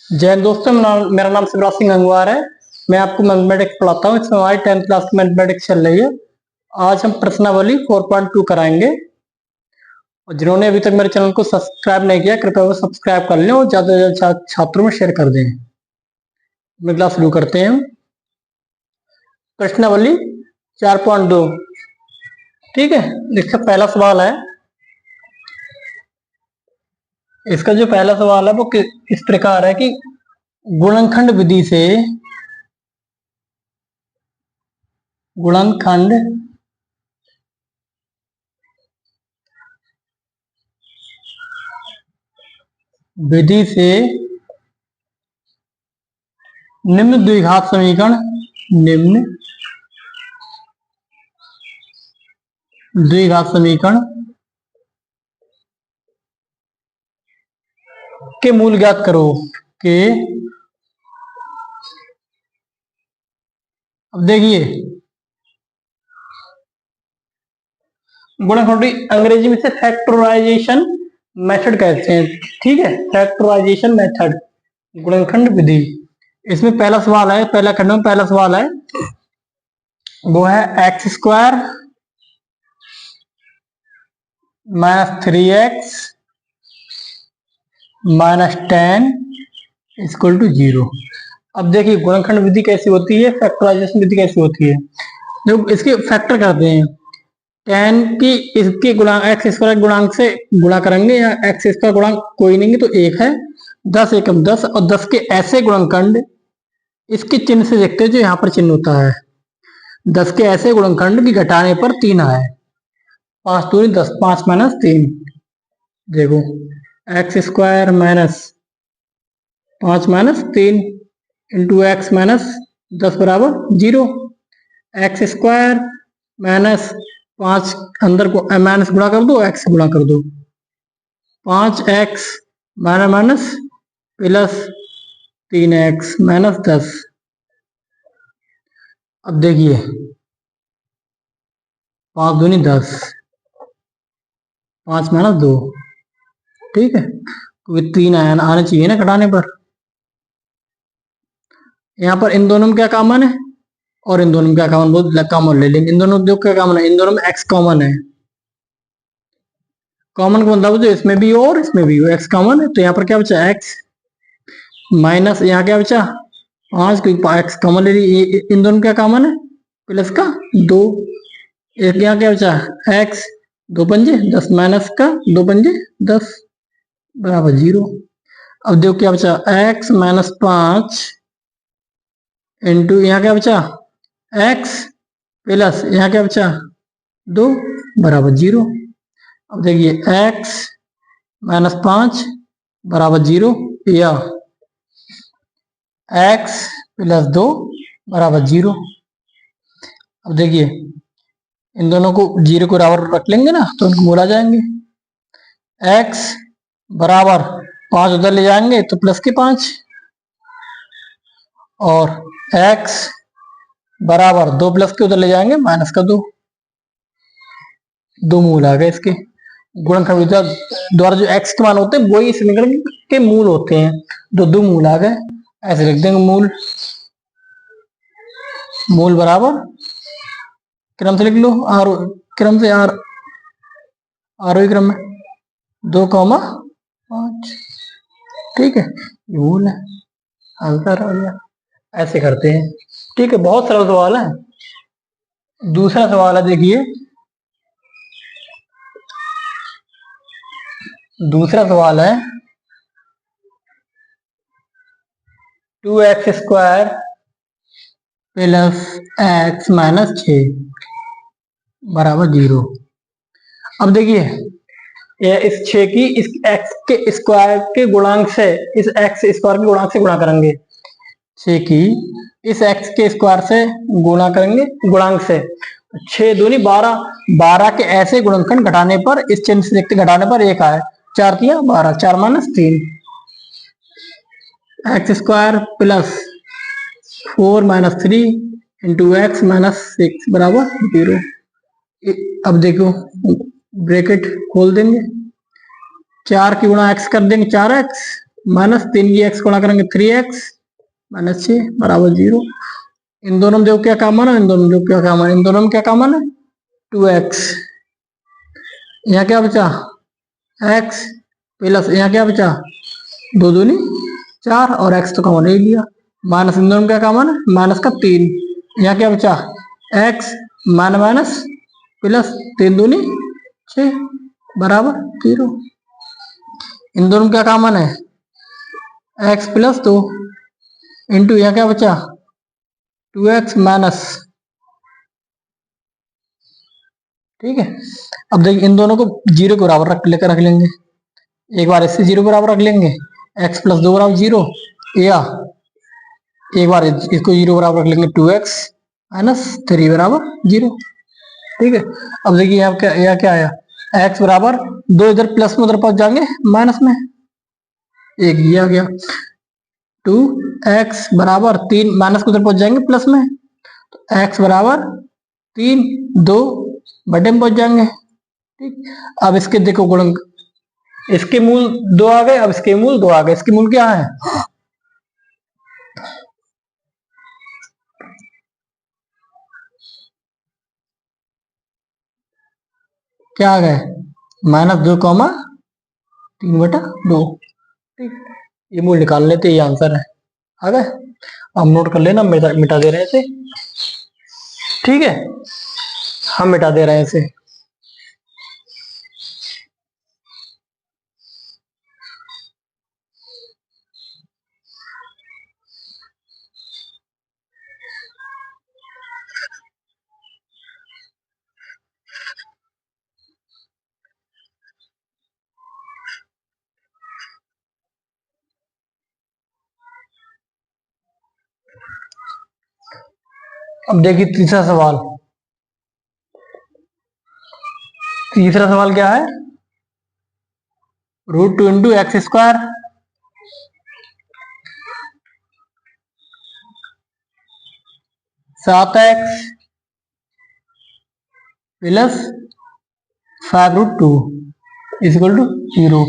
जय हिंद दोस्तों, मेरा नाम शिवराज सिंह गंगवार है। मैं आपको मैथमेटिक्स पढ़ाता हूँ। इसमें हमारी 10th क्लास की मैथमेटिक्स चल रही है। आज हम प्रश्नावली 4.2 कराएंगे। और जिन्होंने अभी तक मेरे चैनल को सब्सक्राइब नहीं किया, कृपया वो सब्सक्राइब कर लें और ज्यादा से ज्यादा छात्रों में शेयर कर दें। अपनी क्लास शुरू करते हैं। प्रश्नावली 4.2, ठीक है। इसका पहला सवाल है। इसका जो पहला सवाल है वो इस प्रकार है कि गुणनखंड विधि से गुणनखंड विधि से निम्न द्विघात समीकरण के मूल ज्ञात करो। के अब देखिए, गुणनखंडी अंग्रेजी में से फैक्टराइजेशन मेथड कहते हैं, ठीक है। फैक्टराइजेशन मेथड, गुणनखंड विधि। इसमें पहला सवाल है, पहला खंड में पहला सवाल है वो है x square minus 3x minus 10 equal to 0। अब देखिए गुणनखंड विधि कैसी होती है, फैक्टराइजेशन विधि कैसी होती है। जब इसके फैक्टर करते हैं, 10 की इसके गुणांक एक्स स्क्वायर गुणांक से गुणा करेंगे, या एक्स स्क्वायर गुणांक कोई नहीं तो 1 है। 10 एकम 10, और 10 के ऐसे गुणनखंड इसके चिन्ह से देखते हैं जो यहाँ पर चिन्ह होता है। 10 के ऐसे गुणनखंड की घटाने पर 3 आए। 5 दूनी 10, 5 माइनस 3। देखो x square minus 5 minus 3 into x minus 10 बराबर 0। एक्स स्क्वायर माइनस 5 अंदर को माइनस गुणा कर दो, एक्स गुणा कर दो। 5x minus minus plus 3x minus 10। अब देखिए 5 दूनी 10, 5 माइनस 2, ठीक है। क्योंकि 3 आना चाहिए ना घटाने पर। यहाँ पर इन दोनों में क्या कॉमन है और इन दोनों में क्या कॉमन, बहुत कॉमन ले लेंगे। इन दोनों में क्या कॉमन है, इन दोनों में x कॉमन है। कॉमन का मतलब जो इसमें भी हो और इसमें भी हो, x कॉमन है। तो यहाँ पर क्या बचा, x माइनस यहाँ क्या बचा 5, क्योंकि x कॉमन ले ली। इन दोनों क्या कॉमन है, प्लस का 2। एक यहाँ क्या बचा x, 2 पंजे 10 माइनस का 2 पंजे 10 बराबर 0। अब देखो क्या बचा, x माइनस 5 इंटू यहाँ क्या बचा x प्लस यहाँ क्या बचा 2 बराबर 0। अब देखिए x माइनस 5 बराबर 0 या x प्लस 2 बराबर 0। अब देखिए इन दोनों को 0 को बराबर रख लेंगे ना तो उनको बोला जाएंगे। x बराबर 5 उधर ले जाएंगे तो प्लस के 5, और x बराबर 2 प्लस के उधर ले जाएंगे माइनस का 2। दो मूल आ गए इसके। गुणनखंड विधि द्वारा जो x के मान होते हैं वही इस समीकरण के मूल होते हैं। दो मूल आ गए, ऐसे लिख देंगे। मूल बराबर क्रम से लिख लो, आर क्रम से, आरोही क्रम में 2,5, ठीक है। ये मूल है, आंसर आ गया। ऐसे करते हैं, ठीक है। बहुत सरल सवाल है। दूसरा सवाल है, देखिए दूसरा सवाल है 2x square plus x minus 6 बराबर 0। अब देखिए इस 6 की इस x के स्क्वायर के गुणांक से, इस x स्क्वायर के गुणांक से गुणा करेंगे। 6 की इस x के स्क्वायर से गुणा करेंगे, गुणांक से। 6 दूनी 12, 12 के ऐसे गुणनखंड घटाने पर, इस चिन्ह से देखते घटाने पर 1 आए। 4 तिया 12, 4 minus 3 x square plus 4 minus 3 into x minus 6 बराबर 0। अब देखो ब्रैकेट खोल देंगे, 4 की गुणा एक्स कर देंगे 4x -3 की x गुणा करेंगे 3x -6 बराबर 0। इन दोनों में देखो क्या कॉमन है, इन दोनों में देखो क्या कॉमन है, इन दोनों में क्या कॉमन है 2x। यहाँ क्या बचा x प्लस यहाँ क्या बचा 2 दूनी 4 और x तो कॉमन ले लिया। माइनस इन दोनों में क्या कॉमन है माइनस का 3। यहाँ क्या बचा x माइनस प्लस 3 दूनी 6 बराबर 0। इन दोनों में क्या कॉमन है x प्लस 2 इंटू यहाँ क्या बचा 2x माइनस। ठीक है, अब देखिए इन दोनों को 0 के बराबर रख लेंगे। एक बार इससे 0 बराबर रख लेंगे x प्लस 2 बराबर 0, या एक बार इसको 0 बराबर रख लेंगे 2x माइनस 3 बराबर 0। ठीक है, अब देखिए यहाँ क्या आया x बराबर 2 इधर प्लस में उधर पहुंच जाएंगे माइनस में, एक ये आ गया 2x बराबर 3 माइनस को उधर पहुंच जाएंगे प्लस में, तो x बराबर 3 2 बटे में पहुंच जाएंगे। ठीक, अब इसके देखो गुणक, इसके मूल 2 आ गए, अब इसके मूल 2 आ गए। इसके मूल क्या है क्या आ गए -2,3/2। ठीक, ये मूल निकाल लेते, ये आंसर है आ गए। हम नोट कर लेना, मिटा दे रहे हैं इसे। ठीक है, हम मिटा दे रहे हैं इसे। अब देखिए तीसरा सवाल। तीसरा सवाल क्या है √2 into x square 7x plus 5√2 equal to 0।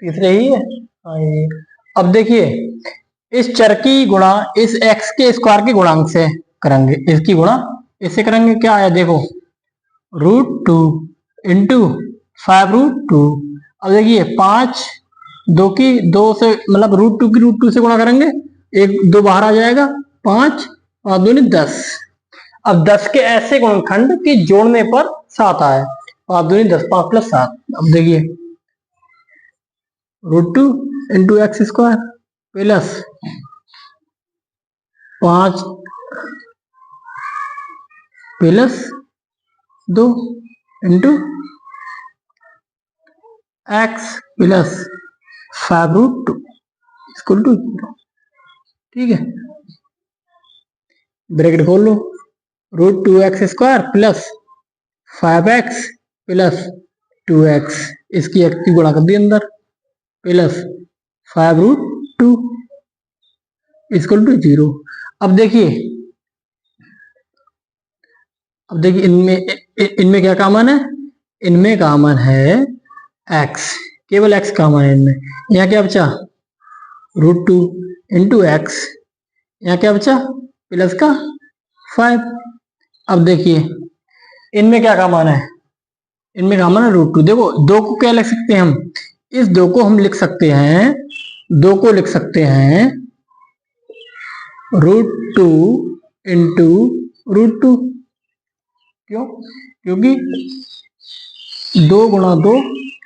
तीसरे ही है हाँ, ये। अब देखिए इस चर की गुणा इस x के स्क्वायर के गुणांक से करेंगे, इसकी गुणा इससे करेंगे। क्या आया देखो √2 इंटू 5√2। अब देखिए 5 2 की 2 से मतलब √2 की √2 से गुणा करेंगे, 1 2 बाहर आ जाएगा 5 और 2 10। अब 10 के ऐसे गुणनखंड की जोड़ने पर 7 आए, 5 2 10 5 प्लस 7। अब देखिए √2 into x square plus 5 plus 2 into x plus 5√2 equal to 0। ठीक है, ब्रैकेट खोल लो, √2x² plus 5x plus 2x, इसकी x की गुणा कर दी अंदर प्लस 5√2 इक्वल टू 0। अब देखिए इनमें क्या कॉमन है, इनमें कॉमन है x, केवल x कॉमन है इनमें। यहाँ क्या बचा √2 इंटू एक्स, यहाँ क्या बचा प्लस का 5। अब देखिए इनमें क्या कॉमन है, इनमें कॉमन है √2। देखो 2 को क्या लिख सकते हैं हम, इस 2 को हम लिख सकते हैं, 2 को लिख सकते हैं √2 इंटू √2। क्यों, क्योंकि 2 गुणा 2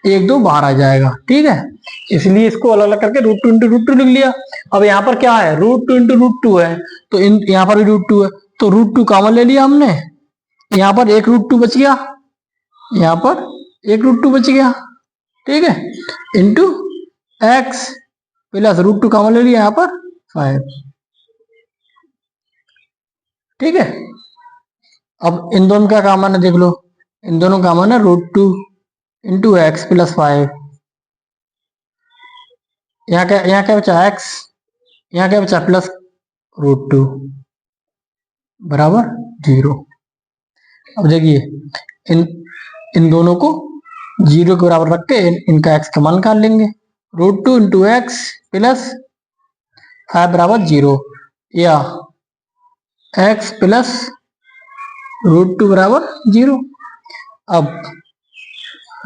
1 2 बाहर आ जाएगा। ठीक है, इसलिए इसको अलग अलग करके √2 इंटू √2 लिख लिया। अब यहाँ पर क्या है √2 इंटू √2 है, तो यहाँ पर भी √2 है, तो √2 कॉमन ले लिया हमने, यहाँ पर एक √2 बच गया, यहाँ पर एक √2 बच गया। ठीक है, इंटू एक्स प्लस √2 कॉमन ले लिया यहाँ पर 5। ठीक है, अब इन दोनों का कॉमन है देख लो, इन दोनों का कॉमन है √2 इंटू एक्स प्लस 5। यहाँ क्या बचा x, यहाँ क्या बचा प्लस √2 बराबर 0। अब देखिए इन दोनों को जीरो के बराबर रख के इनका एक्स का मान निकाल लेंगे। √2 इंटू एक्स प्लस 5 बराबर 0 या एक्स प्लस √2 बराबर 0। अब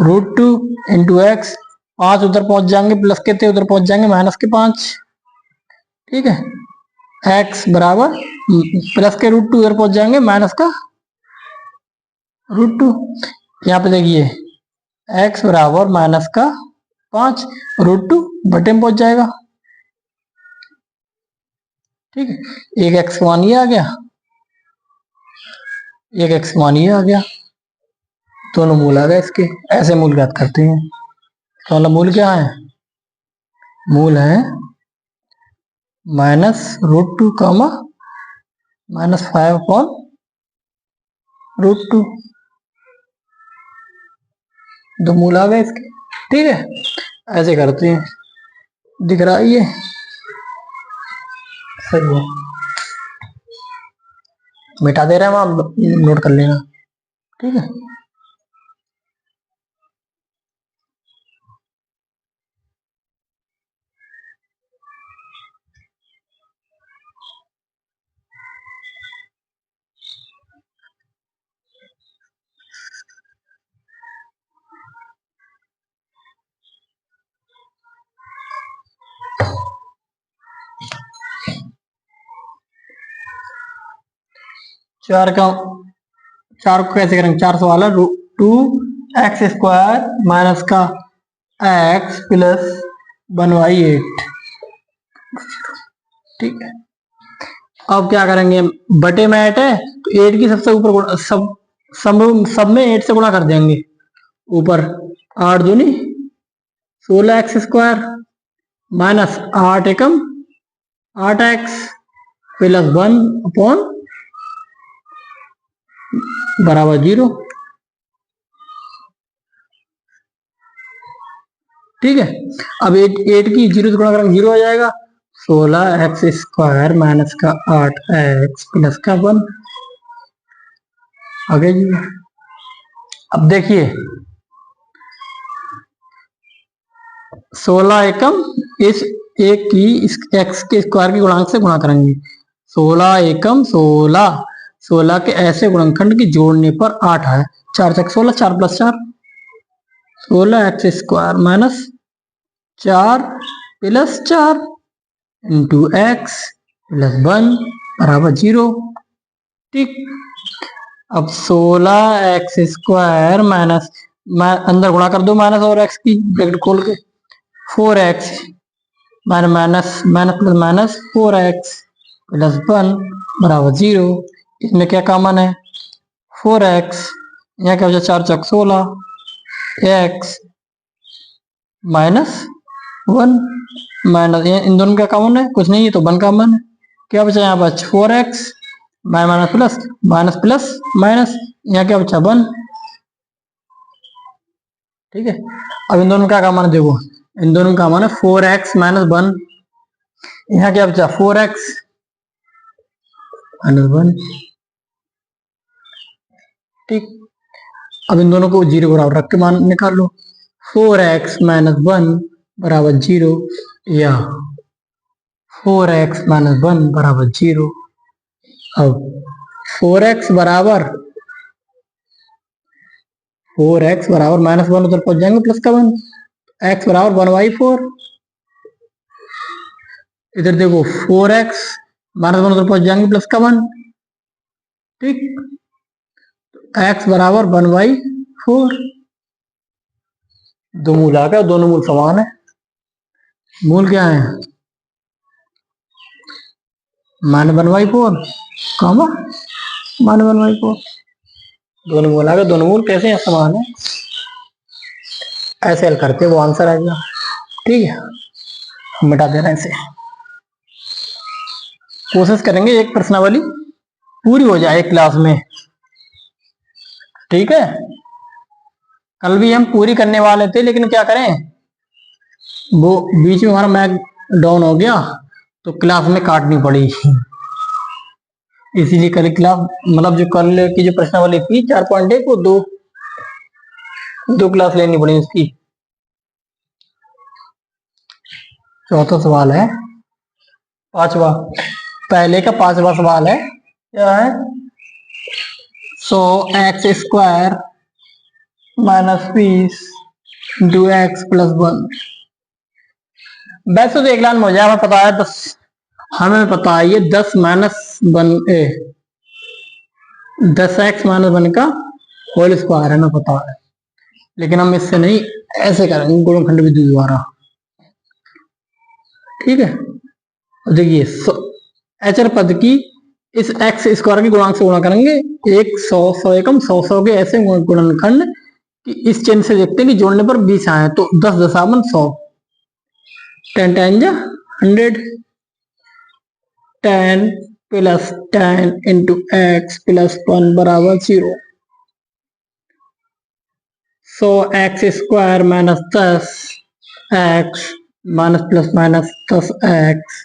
√2 इंटू एक्स, 5 उधर पहुंच जाएंगे, प्लस के थे उधर पहुंच जाएंगे माइनस के 5। ठीक है, एक्स बराबर प्लस के √2 उधर पहुंच जाएंगे माइनस का √2। यहाँ पे देखिए एक्स बराबर माइनस का 5, √2 बटे में पहुंच जाएगा। ठीक है, एक एक्स मान ये आ गया, एक एक्स मान ये आ गया, दोनों मूल आ गए इसके। ऐसे मूल ज्ञात करते हैं। तो मतलब मूल क्या है? मूल है -√2 कामा -5 अपॉन √2, दो मूल आ गए इसके। ठीक है, ऐसे करते हैं। दिख रहा है ये? सही है, मिटा दे रहे हैं हम, आप नोट कर लेना। ठीक है, चार को कैसे करेंगे? 400 वाला 2x² माइनस का x प्लस 1/8। ठीक है, अब क्या करेंगे? बटे में 8 है तो 8 की सबसे ऊपर सब में 8 से गुणा कर देंगे। ऊपर 8 दूनी 16x² माइनस 8 एकम 8x प्लस 1 अपॉन बराबर 0। ठीक है, अब 8 की 0 से गुणा करेंगे 0 आ जाएगा। 16x² माइनस का 8x प्लस का 1 आगे जी। अब देखिए 16 एकम इस एक की इस x के स्क्वायर के गुणांक से गुणा करेंगे। 16 एकम 16 के ऐसे गुणनखंड की जोड़ने पर 8 है। 4 चक 16, 4 plus 4 16x² minus 4 plus 4 into x plus 1 बराबर 0। ठीक, अब 16x² माइनस, अंदर गुणा कर दो माइनस और x की, ब्रैकेट खोल के 4x minus plus minus 4x plus 1 बराबर 0। इसमें क्या कॉमन है? 4x, यहाँ क्या हो जाए 4 चक 16 x माइनस 1 माइनस, इन दोनों का कॉमन है? कुछ नहीं है तो 1 कॉमन है। क्या बचा यहाँ पर? 4x minus plus minus plus minus, यहाँ क्या बचा? 1। ठीक है, अब इन दोनों का कॉमन है, देखो इन दोनों का कॉमन है 4x माइनस 1, यहाँ क्या बचा? 4x minus 1। ठीक, अब इन दोनों को 0 बराबर रख के मान निकाल लो। 4x माइनस 1 बराबर 0 या 4x माइनस 1 बराबर 0। अब 4x बराबर माइनस 1 उधर पहुंच जाएंगे प्लस का 1, x बराबर 1/4। इधर देखो 4x माइनस 1 उधर पहुंच जाएंगे प्लस का 1। ठीक, x बराबर 1/4। दो मूल आ गए, दोनों मूल समान है। मूल क्या है? -1/4 कामा -1/4, दोनों मूल आ गए। दोनों मूल कैसे हैं? समान है। ऐसे हल करते वो आंसर आएगा। ठीक है, हम मिटा दे रहे हैं इसे। कोशिश करेंगे एक प्रश्नावली पूरी हो जाए क्लास में। ठीक है, कल भी हम पूरी करने वाले थे लेकिन क्या करें, वो बीच में हमारा मैक डाउन हो गया तो क्लास में काटनी पड़ी। इसीलिए कल क्लास, मतलब जो कल की जो प्रश्नावली थी 4.1 वो 2 2 क्लास लेनी पड़ी उसकी। चौथा सवाल है, पांचवा, पहले का पांचवा सवाल है, क्या है? सो एक्स स्क्वायर माइनस 20 डू एक्स प्लस 1। वैसे तो एक लाइन में हो जाए, हमें पता है 10, हमें पता है ये 10 माइनस 1 10 एक्स माइनस 1 का होल स्क्वायर है, हमें पता है। लेकिन हम इससे नहीं, ऐसे करेंगे गुणनखंड विधि द्वारा, ठीक है। देखिए एचर पद की इस एक्स स्क्वायर के गुणांक से गुणा करेंगे, 100 100 एकम 100 100 के ऐसे गुणनखंड कि इस चिन्ह से देखते हैं कि जोड़ने पर 20 आए, तो 10 दशावन 100, 10 10 जा 100, 10 प्लस 10 इंटू एक्स प्लस 1 बराबर 0। So X square minus 10 X minus plus minus 10 X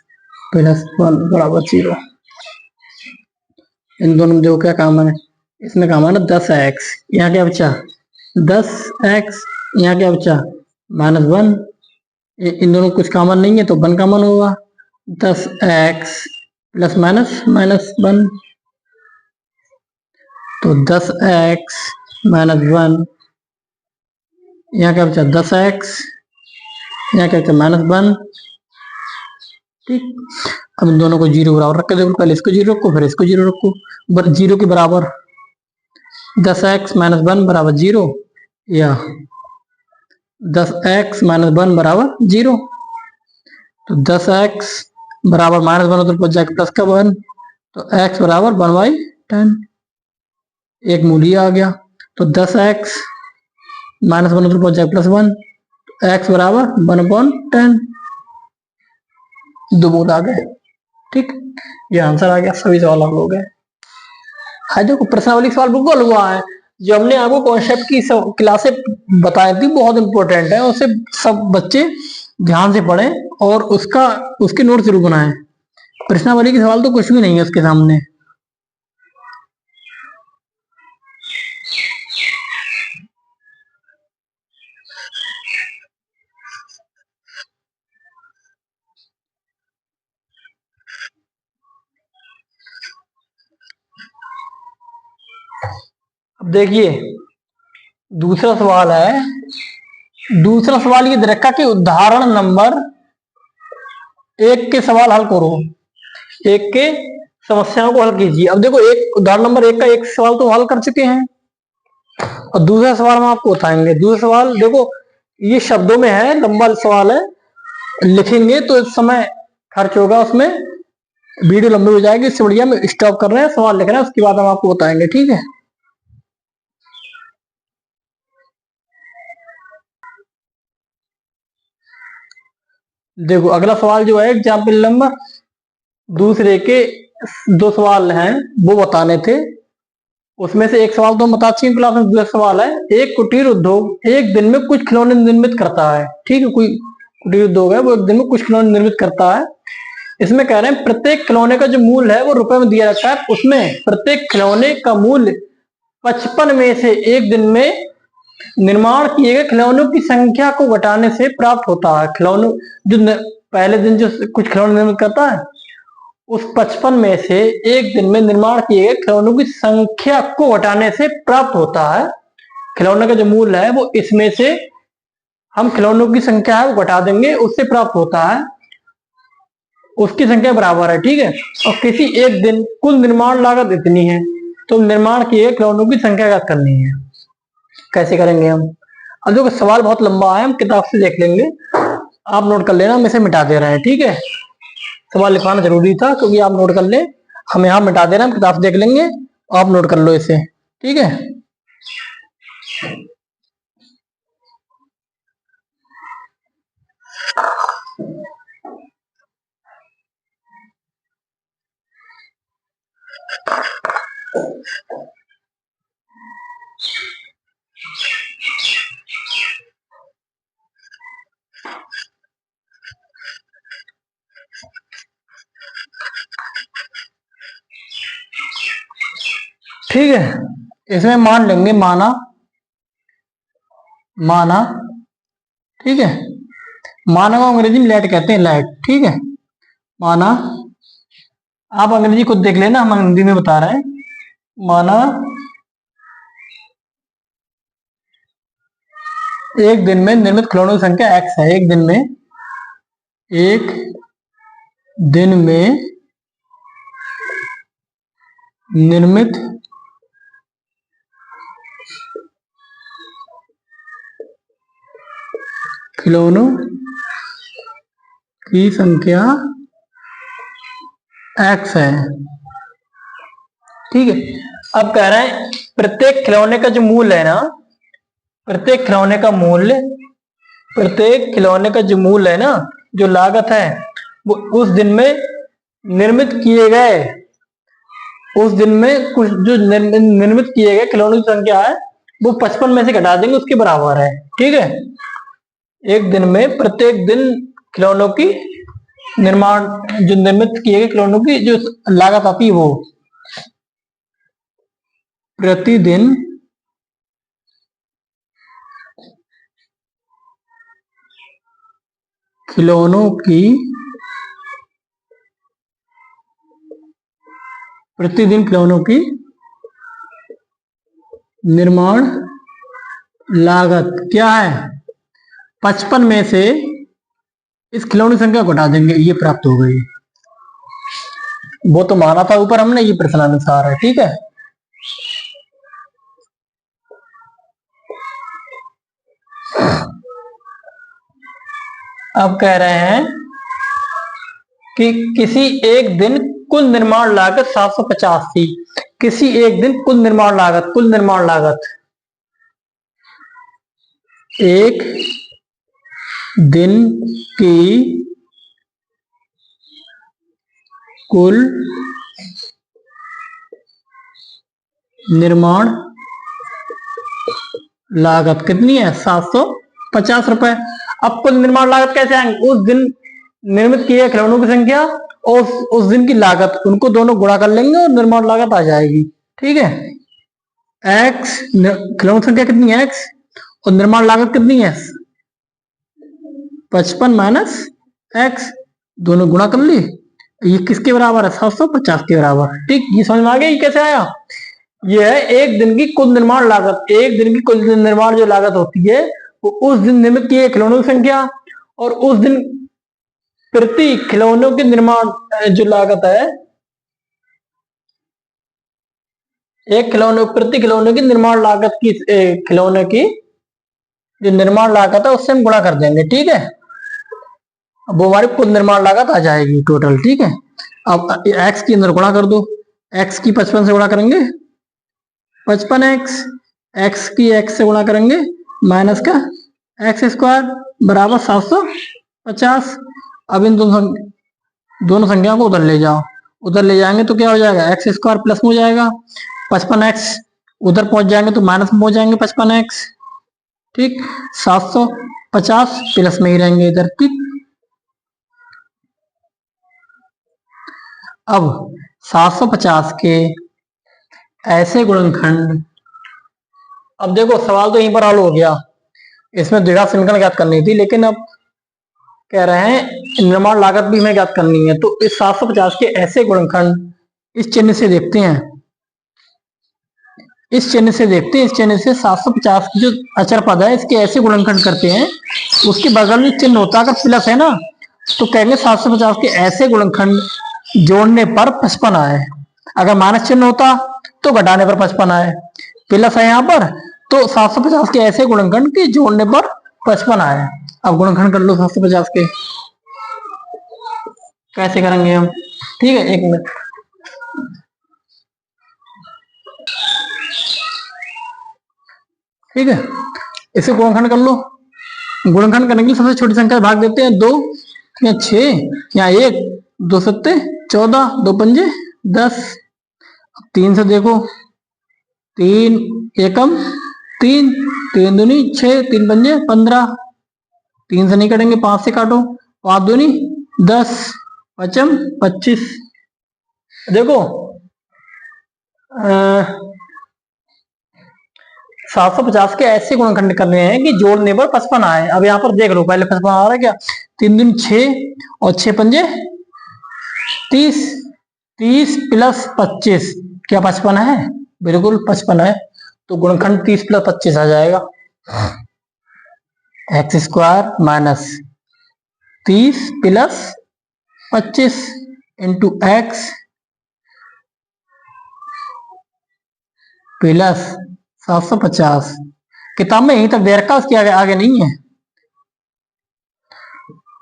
plus 1 बराबर 0। इन दोनों में जो क्या कॉमन है, इसमें कॉमन है 10 एक्स, यहाँ क्या बचा 10 एक्स, यहाँ क्या बचा माइनस 1, इन दोनों कुछ कॉमन नहीं है तो 1 कॉमन होगा, 10 एक्स प्लस माइनस माइनस 1, तो 10 एक्स माइनस 1, यहाँ क्या बचा 10 एक्स, यहाँ क्या बचा माइनस 1, ठीक। अब इन दोनों को 0 बराबर रख दो, पहले इसको 0 रखो फिर इसको 0 रखो, 0 के बराबर 10 एक्स माइनस 1 बराबर 0, या 10 एक्स माइनस 1 बराबर 0, तो 10 एक्स बराबर माइनस 1 उधर पहुंच जाएगा प्लस का 1, तो एक्स बराबर 1/10, एक मूल्य आ गया, तो 10 एक्स माइनस 1 उधर पहुंच जाएगा प्लस 1, तो एक्स बराबर 1/10, दो मूल आ गए, ठीक। ये आंसर आ गया, सभी सवाल हल हो गए। हाँ देखो प्रश्नावली सवाल बिल्कुल हुआ है, जो हमने आपको कॉन्सेप्ट की क्लासें बताई थी बहुत इंपॉर्टेंट है, उसे सब बच्चे ध्यान से पढ़ें और उसके नोट जरूर बनाएं। प्रश्नावली के सवाल तो कुछ भी नहीं है उसके सामने। अब देखिए दूसरा सवाल है, दूसरा सवाल ये दे रखा कि उदाहरण नंबर 1 के सवाल हल करो, 1 के समस्याओं को हल कीजिए। अब देखो एक उदाहरण नंबर 1 का एक सवाल तो हल कर चुके हैं, और दूसरा सवाल हम आपको बताएंगे। दूसरा सवाल देखो ये शब्दों में है, लंबा सवाल है, लिखेंगे तो इस समय खर्च होगा, उसमें वीडियो लंबी हो जाएगी, इससे बढ़िया में स्टॉप कर रहे हैं, सवाल लिख रहे हैं, उसके बाद हम आपको बताएंगे, ठीक है। देखो अगला सवाल जो है एग्जाम्पल नंबर दूसरे के 2 सवाल हैं वो बताने थे, उसमें से एक सवाल तो हम बता चुके क्लास में, दूसरा सवाल है एक कुटीर उद्योग एक दिन में कुछ खिलौने निर्मित करता है, ठीक है। कोई कुटीर उद्योग है वो एक दिन में कुछ खिलौने निर्मित करता है। इसमें कह रहे हैं प्रत्येक खिलौने का जो मूल्य है वो रुपए में दिया रहता है, उसमें प्रत्येक खिलौने का मूल्य 55 में से एक दिन में निर्माण किए गए खिलौनों की संख्या को घटाने से प्राप्त होता है। खिलौनों जो पहले दिन जो कुछ खिलौने निर्मित करता है, उस 55 में से एक दिन में निर्माण किए गए खिलौनों की संख्या को घटाने से प्राप्त होता है। खिलौने का जो मूल्य है वो इसमें से हम खिलौनों की संख्या है वो घटा देंगे, उससे प्राप्त होता है, उसकी संख्या बराबर है, ठीक है। और किसी एक दिन कुल निर्माण लागत इतनी है, तो निर्माण किए खिलौनों की संख्या ज्ञात करनी है। कैसे करेंगे हम? अब देखो सवाल बहुत लंबा है, हम किताब से देख लेंगे, आप नोट कर लेना, हम इसे मिटा दे रहे हैं, ठीक है। सवाल लिखवाना जरूरी था क्योंकि आप नोट कर ले, हम यहाँ मिटा दे रहे हैं, हम किताब से देख लेंगे, आप नोट कर लो इसे, ठीक है। ठीक है, इसमें मान लेंगे, माना माना, ठीक है। माना को अंग्रेजी में लेट कहते हैं, लेट, ठीक है। माना, आप अंग्रेजी खुद देख लेना, हम हिंदी में बता रहे हैं। माना एक दिन में निर्मित खिलौनों की संख्या x है। एक दिन में निर्मित खिलौनों की संख्या x है, ठीक है। अब कह रहे हैं प्रत्येक खिलौने का जो मूल्य है ना, प्रत्येक खिलौने का जो मूल्य है ना, जो लागत है, वो उस दिन में निर्मित किए गए, उस दिन में कुछ जो निर्मित किए गए खिलौनों की संख्या है वो 55 में से घटा देंगे, उसके बराबर है, ठीक है। एक दिन में प्रत्येक दिन खिलौनों की निर्माण, जो निर्मित किए गए खिलौनों की जो लागत आती है, वो प्रतिदिन खिलौनों की निर्माण लागत क्या है, 55 में से इस खिलौने की संख्या घटा देंगे, ये प्राप्त हो गई। वो तो माना था ऊपर हमने, ये प्रश्नानुसार है, ठीक है। अब कह रहे हैं कि किसी एक दिन कुल निर्माण लागत 750 थी। किसी एक दिन कुल निर्माण लागत एक दिन की कुल निर्माण लागत कितनी है, 750 रुपए। अब कुल निर्माण लागत कैसे आएंगे, उस दिन निर्मित किए खिलौनों की संख्या और उस दिन की लागत, उनको दोनों गुणा कर लेंगे और निर्माण लागत आ जाएगी, ठीक है। एक्स, खिलौनों की संख्या कितनी है एक्स, और निर्माण लागत कितनी है 55 माइनस एक्स, दोनों गुणा कर ली, ये किसके बराबर है, 750 के बराबर, ठीक। ये समझ में आ गया, ये कैसे आया। ये है एक दिन की कुल निर्माण लागत। एक दिन की कुल निर्माण जो लागत होती है वो उस दिन निर्मित किए खिलौनों की संख्या और उस दिन प्रति खिलौनों की निर्माण जो लागत है, एक खिलौने प्रति खिलौने की निर्माण लागत की, खिलौने की जो निर्माण लागत है उससे हम गुणा कर देंगे, ठीक है। अब वो हमारी कुल निर्माण लागत आ जाएगी टोटल, ठीक है। अब एक्स की अंदर गुणा कर दो, एक्स की 55 से गुणा करेंगे 55x, एक्स की एक्स से गुणा करेंगे माइनस का एक्स स्क्वायर बराबर 750। अब इन दोनों संख्याओं को उधर ले जाओ, उधर ले जाएंगे तो क्या हो जाएगा, एक्स स्क्वायर प्लस में हो जाएगा, 55x उधर पहुंच जाएंगे तो माइनस में पहुंच जाएंगे 55x, ठीक। 750 प्लस में ही रहेंगे इधर, ठीक। अब 750 के ऐसे गुणनखंड, अब देखो सवाल तो यहीं पर हल हो गया, इसमें द्विघात समीकरण ज्ञात करनी थी, लेकिन अब कह रहे हैं निर्माण लागत भी हमें ज्ञात करनी है। तो इस 750 के ऐसे गुणनखंड इस चिन्ह से देखते हैं, इस चिन्ह से 750 की जो अचर पद है इसके ऐसे गुणनखंड करते हैं, उसके बगल में चिन्ह होता है, अगर प्लस है ना तो कहेंगे 750 के ऐसे गुणनखंड जोड़ने पर 55 आए, अगर माइनस चिन्ह होता तो घटाने पर 55 आए, प्लस है यहाँ पर तो 750 के ऐसे गुणनखंड के जोड़ने पर 55 आए। अब गुणनखंड कर लो 750 के, कैसे करेंगे हम, ठीक है, एक मिनट। ठीक है, इसे गुणनखंड कर लो। गुणनखंड करने के लिए सबसे छोटी संख्या भाग देते हैं, 2 या 6 या 1, 2 सत्ते 14, 2 पंजे 10। 3 से देखो, 3 एकम 3, 3 दूनी 6, 3 पंजे 15, 3 से नहीं कटेंगे 5 से काटो, 5 दूनी 10, पचम 25। देखो 750 के ऐसे गुणनखंड करने हैं कि जोड़ने पर 55 आए। अब यहाँ पर देख लो, पहले 55 आ रहा है क्या, 3 दूनी 6 और 6 पंजे 30, 30 प्लस 25 क्या 55 है, बिल्कुल 55 है। तो गुणनखंड 30 प्लस 25 आ जाएगा, x square minus 30 plus 25 into x plus 750। किताब में यहीं तक दे रखा, उसके आगे आगे नहीं है।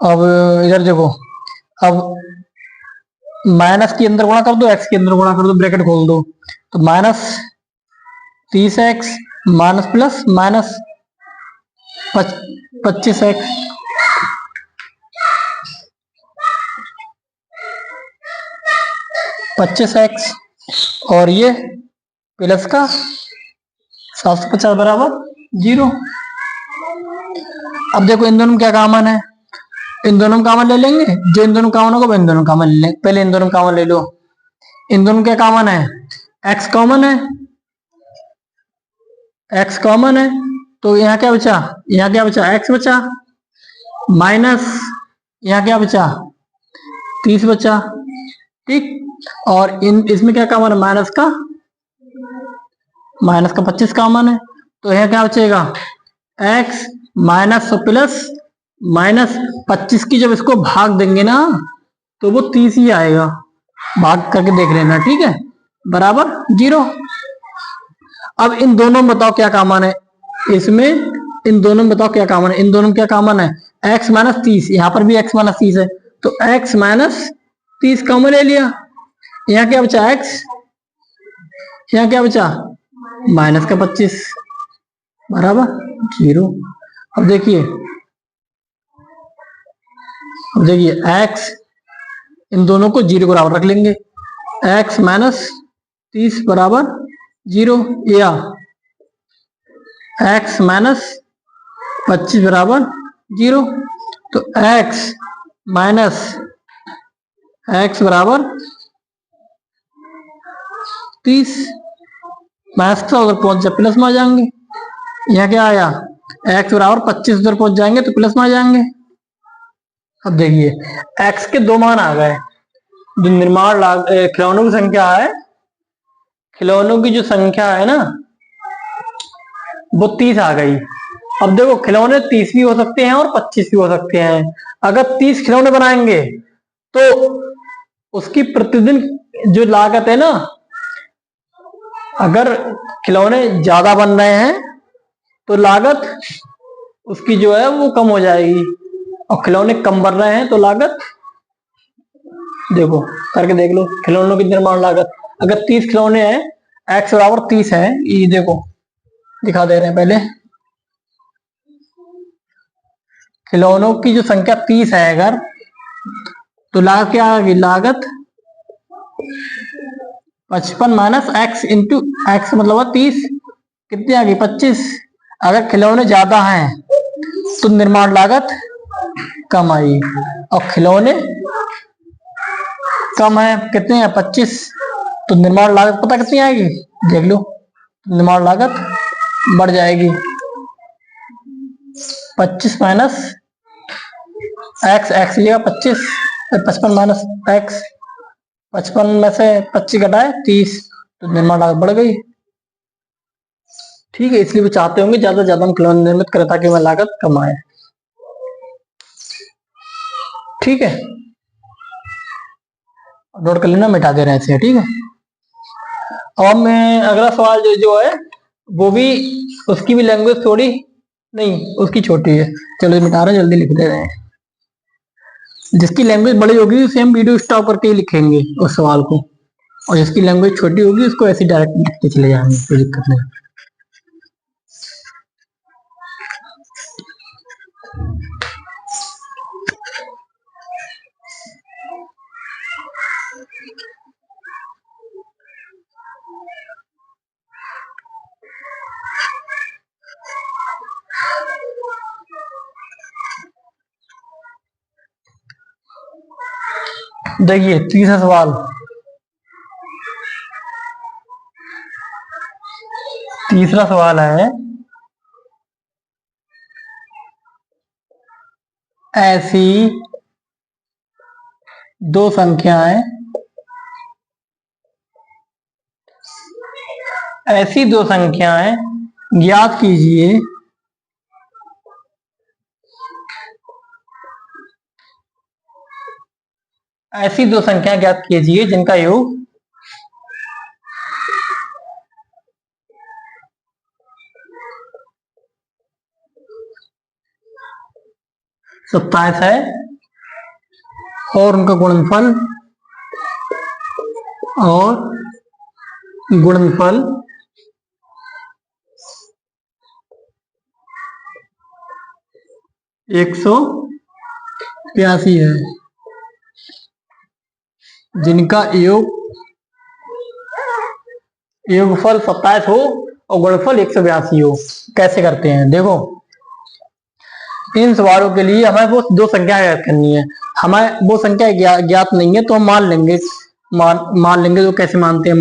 अब इधर देखो, अब माइनस के अंदर गुणा कर दो, एक्स के अंदर गुणा कर दो, ब्रैकेट खोल दो, तो minus 30x minus plus minus 25x, और ये प्लस का 750 बराबर 0। अब देखो इन दोनों में क्या कॉमन है, इन दोनों कॉमन ले लेंगे, जो इन दोनों कॉमन होगा इन दोनों कॉमन ले लेंगे। पहले इन दोनों कॉमन ले लो, इन दोनों क्या कॉमन है, x कॉमन है, x कॉमन है, तो यहाँ क्या बचा, यहाँ क्या बचा, x बचा, माइनस यहाँ क्या बचा 30 बचा, ठीक। और इन इसमें क्या कॉमन है, माइनस का 25 कॉमन है, तो यहाँ क्या बचेगा, x माइनस प्लस माइनस 25 की जब इसको भाग देंगे ना तो वो 30 ही आएगा, भाग करके देख लेना, ठीक है, बराबर 0। अब इन दोनों में बताओ क्या कॉमन है, इसमें इन दोनों में बताओ क्या कॉमन है, इन दोनों में क्या कॉमन है, x माइनस 30, यहाँ पर भी x माइनस 30 है, तो x माइनस 30 कॉमन ले लिया, यहाँ क्या बचा x, यहाँ क्या बचा माइनस का 25 बराबर 0। अब देखिए x, इन दोनों को 0 बराबर रख लेंगे, x माइनस 30 बराबर 0, या x माइनस 25 बराबर 0, तो x माइनस x बराबर 30, माइनस का उधर पहुंच जाए प्लस में आ जाएंगे, यहाँ क्या आया x बराबर 25 उधर पहुंच जाएंगे तो प्लस में आ जाएंगे। अब देखिए x के दो मान आ गए, जो निर्माण खिलौनों की संख्या है, खिलौनों की जो संख्या है ना वो 30 आ गई। अब देखो खिलौने 30 भी हो सकते हैं और 25 भी हो सकते हैं। अगर 30 खिलौने बनाएंगे तो उसकी प्रतिदिन जो लागत है ना, अगर खिलौने ज्यादा बन रहे हैं तो लागत उसकी जो है वो कम हो जाएगी, और खिलौने कम बन रहे हैं तो लागत, देखो करके देख लो खिलौनों की निर्माण लागत, अगर 30 खिलौने हैं, x बराबर 30 है, ये देखो दिखा दे रहे हैं पहले, खिलौनों की जो संख्या 30 है अगर, तो लागत क्या आ गई, लागत 55 माइनस एक्स इंटू एक्स मतलब 30, कितनी आ गई 25। अगर खिलौने ज्यादा हैं तो निर्माण लागत कम आई, और खिलौने कम है, कितने हैं 25, तो निर्माण लागत पता कितनी आएगी, देख लो, निर्माण लागत बढ़ जाएगी, 25 माइनस एक्स, एक्स लिया 25, 55 माइनस एक्स, 55 में से 25 घटाए 30, तो निर्माण लागत बढ़ गई, ठीक है। इसलिए वो चाहते होंगे ज्यादा से ज्यादा खिलौने निर्मित करें ताकि वह लागत कम आए, ठीक है, नोट कर लेना, मिटा दे रहे हैं, ठीक है। और मैं अगला सवाल जो है वो भी, उसकी भी लैंग्वेज थोड़ी नहीं, उसकी छोटी है, चलो मिटा रहे हैं, जल्दी लिख दे रहे हैं। जिसकी लैंग्वेज बड़ी होगी उसे हम वीडियो स्टॉप करके ही लिखेंगे उस सवाल को, और जिसकी लैंग्वेज छोटी होगी उसको ऐसे डायरेक्ट लिखते चले जाएंगे, कोई दिक्कत नहीं। देखिए तीसरा सवाल, तीसरा सवाल है, ऐसी दो संख्याएं ज्ञात कीजिए जिनका योग 27 है और उनका गुणनफल 182 है, जिनका योगफल 27 हो और गुणनफल 182 हो। कैसे करते हैं, देखो इन सवालों के लिए हमें वो दो संख्या ज्ञात करनी है। हमें वो संख्या ज्ञात नहीं है तो हम मान लेंगे तो कैसे मानते हैं,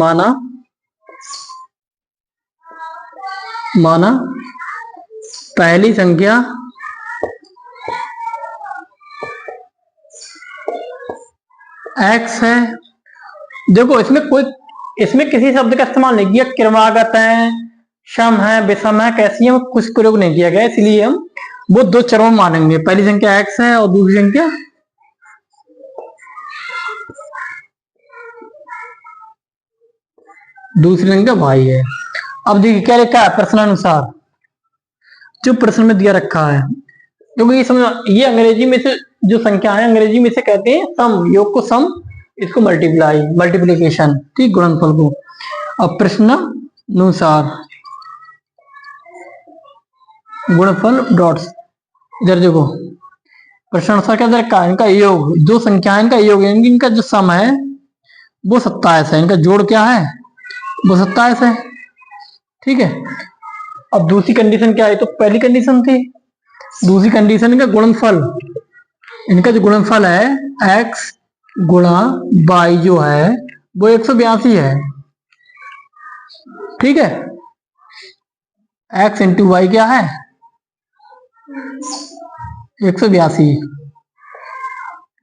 माना पहली संख्या x है। देखो इसमें किसी शब्द का इस्तेमाल नहीं किया, क्रमागत है, सम है, विषम है, कैसी है, कुछ प्रयोग नहीं किया गया, इसलिए हम वो दो चरों में मानेंगे। पहली संख्या x है और दूसरी संख्या y है। अब देखिए क्या लिखा है प्रश्नानुसार, जो प्रश्न में दिया रखा है, क्योंकि ये अंग्रेजी में से जो संख्या है अंग्रेजी में से कहते हैं सम, योग को सम, इसको मल्टीप्लिकेशन, ठीक, गुणनफल को। अब प्रश्नानुसार गुणनफल डॉट्स, इधर देखो प्रश्नानुसार क्या रखा है, इनका योग, दो संख्या इनका योग, इनका जो सम है वो 27 है, इनका जोड़ क्या है वो 27 है, ठीक है। अब दूसरी कंडीशन क्या है, तो पहली कंडीशन थी, दूसरी कंडीशन इनका गुणनफल, इनका जो गुणनफल है x गुणा y जो है वो 182 है, ठीक है। x इंटू वाई क्या है 182,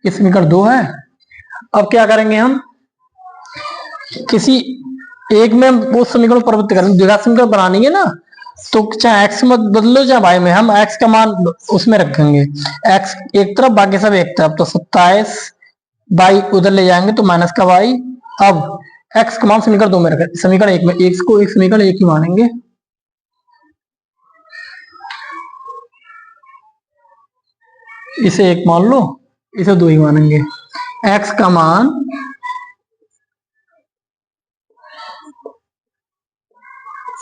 ये समीकरण 2 है। अब क्या करेंगे हम, किसी एक में वो समीकरण परिवर्तित करेंगे, द्विघात समीकरण बनानी है ना, तो चाहे x मत बदलो चाहे y में, हम x का मान उसमें रखेंगे, x एक तरफ बाकी सब एक तरफ, तो 27 y उधर ले जाएंगे तो माइनस का y। अब x का मान समीकरण 2 में रखें, समीकरण 1 में, x को एक समीकरण 1 ही मानेंगे, इसे 1 मान लो, इसे 2 ही मानेंगे। x का मान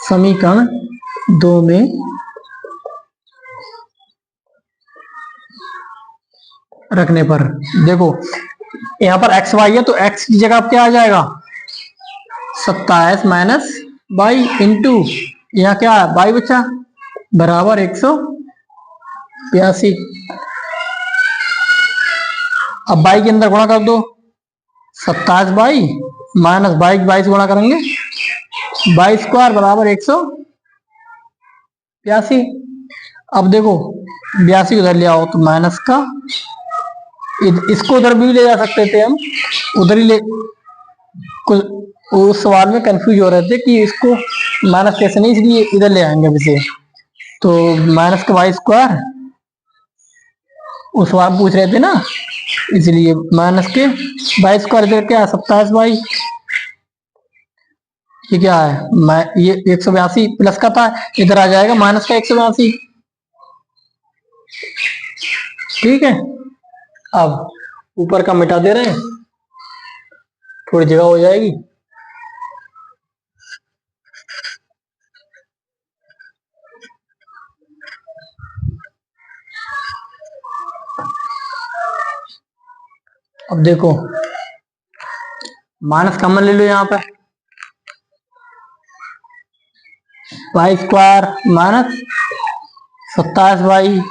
समीकरण 2 में रखने पर, देखो यहां पर x y है तो x की जगह क्या आ जाएगा 27 माइनस y इंटू यहाँ क्या है y बचा बराबर 182। अब y के अंदर गुणा कर दो, 27 y माइनस 22 गुणा करेंगे, 22 स्क्वायर बराबर 182। अब देखो 82 उधर ले आओ तो माइनस का, इसको उधर भी ले जा सकते थे हम, उधर ही ले, कुछ उस सवाल में कंफ्यूज हो रहे थे कि इसको माइनस कैसे नहीं, इसलिए इधर ले आएंगे अब इसे, तो माइनस का वाई स्क्वायर उस सवाल पूछ रहे थे ना, इसलिए माइनस के वाई स्क्वायर इधर क्या है 27 वाई, ये क्या है ये 182 प्लस का था, इधर आ जाएगा माइनस का 182, ठीक है। अब ऊपर का मिटा दे रहे हैं, थोड़ी जगह हो जाएगी। अब देखो माइनस कॉमन ले लो यहाँ पे, y square minus 27 y,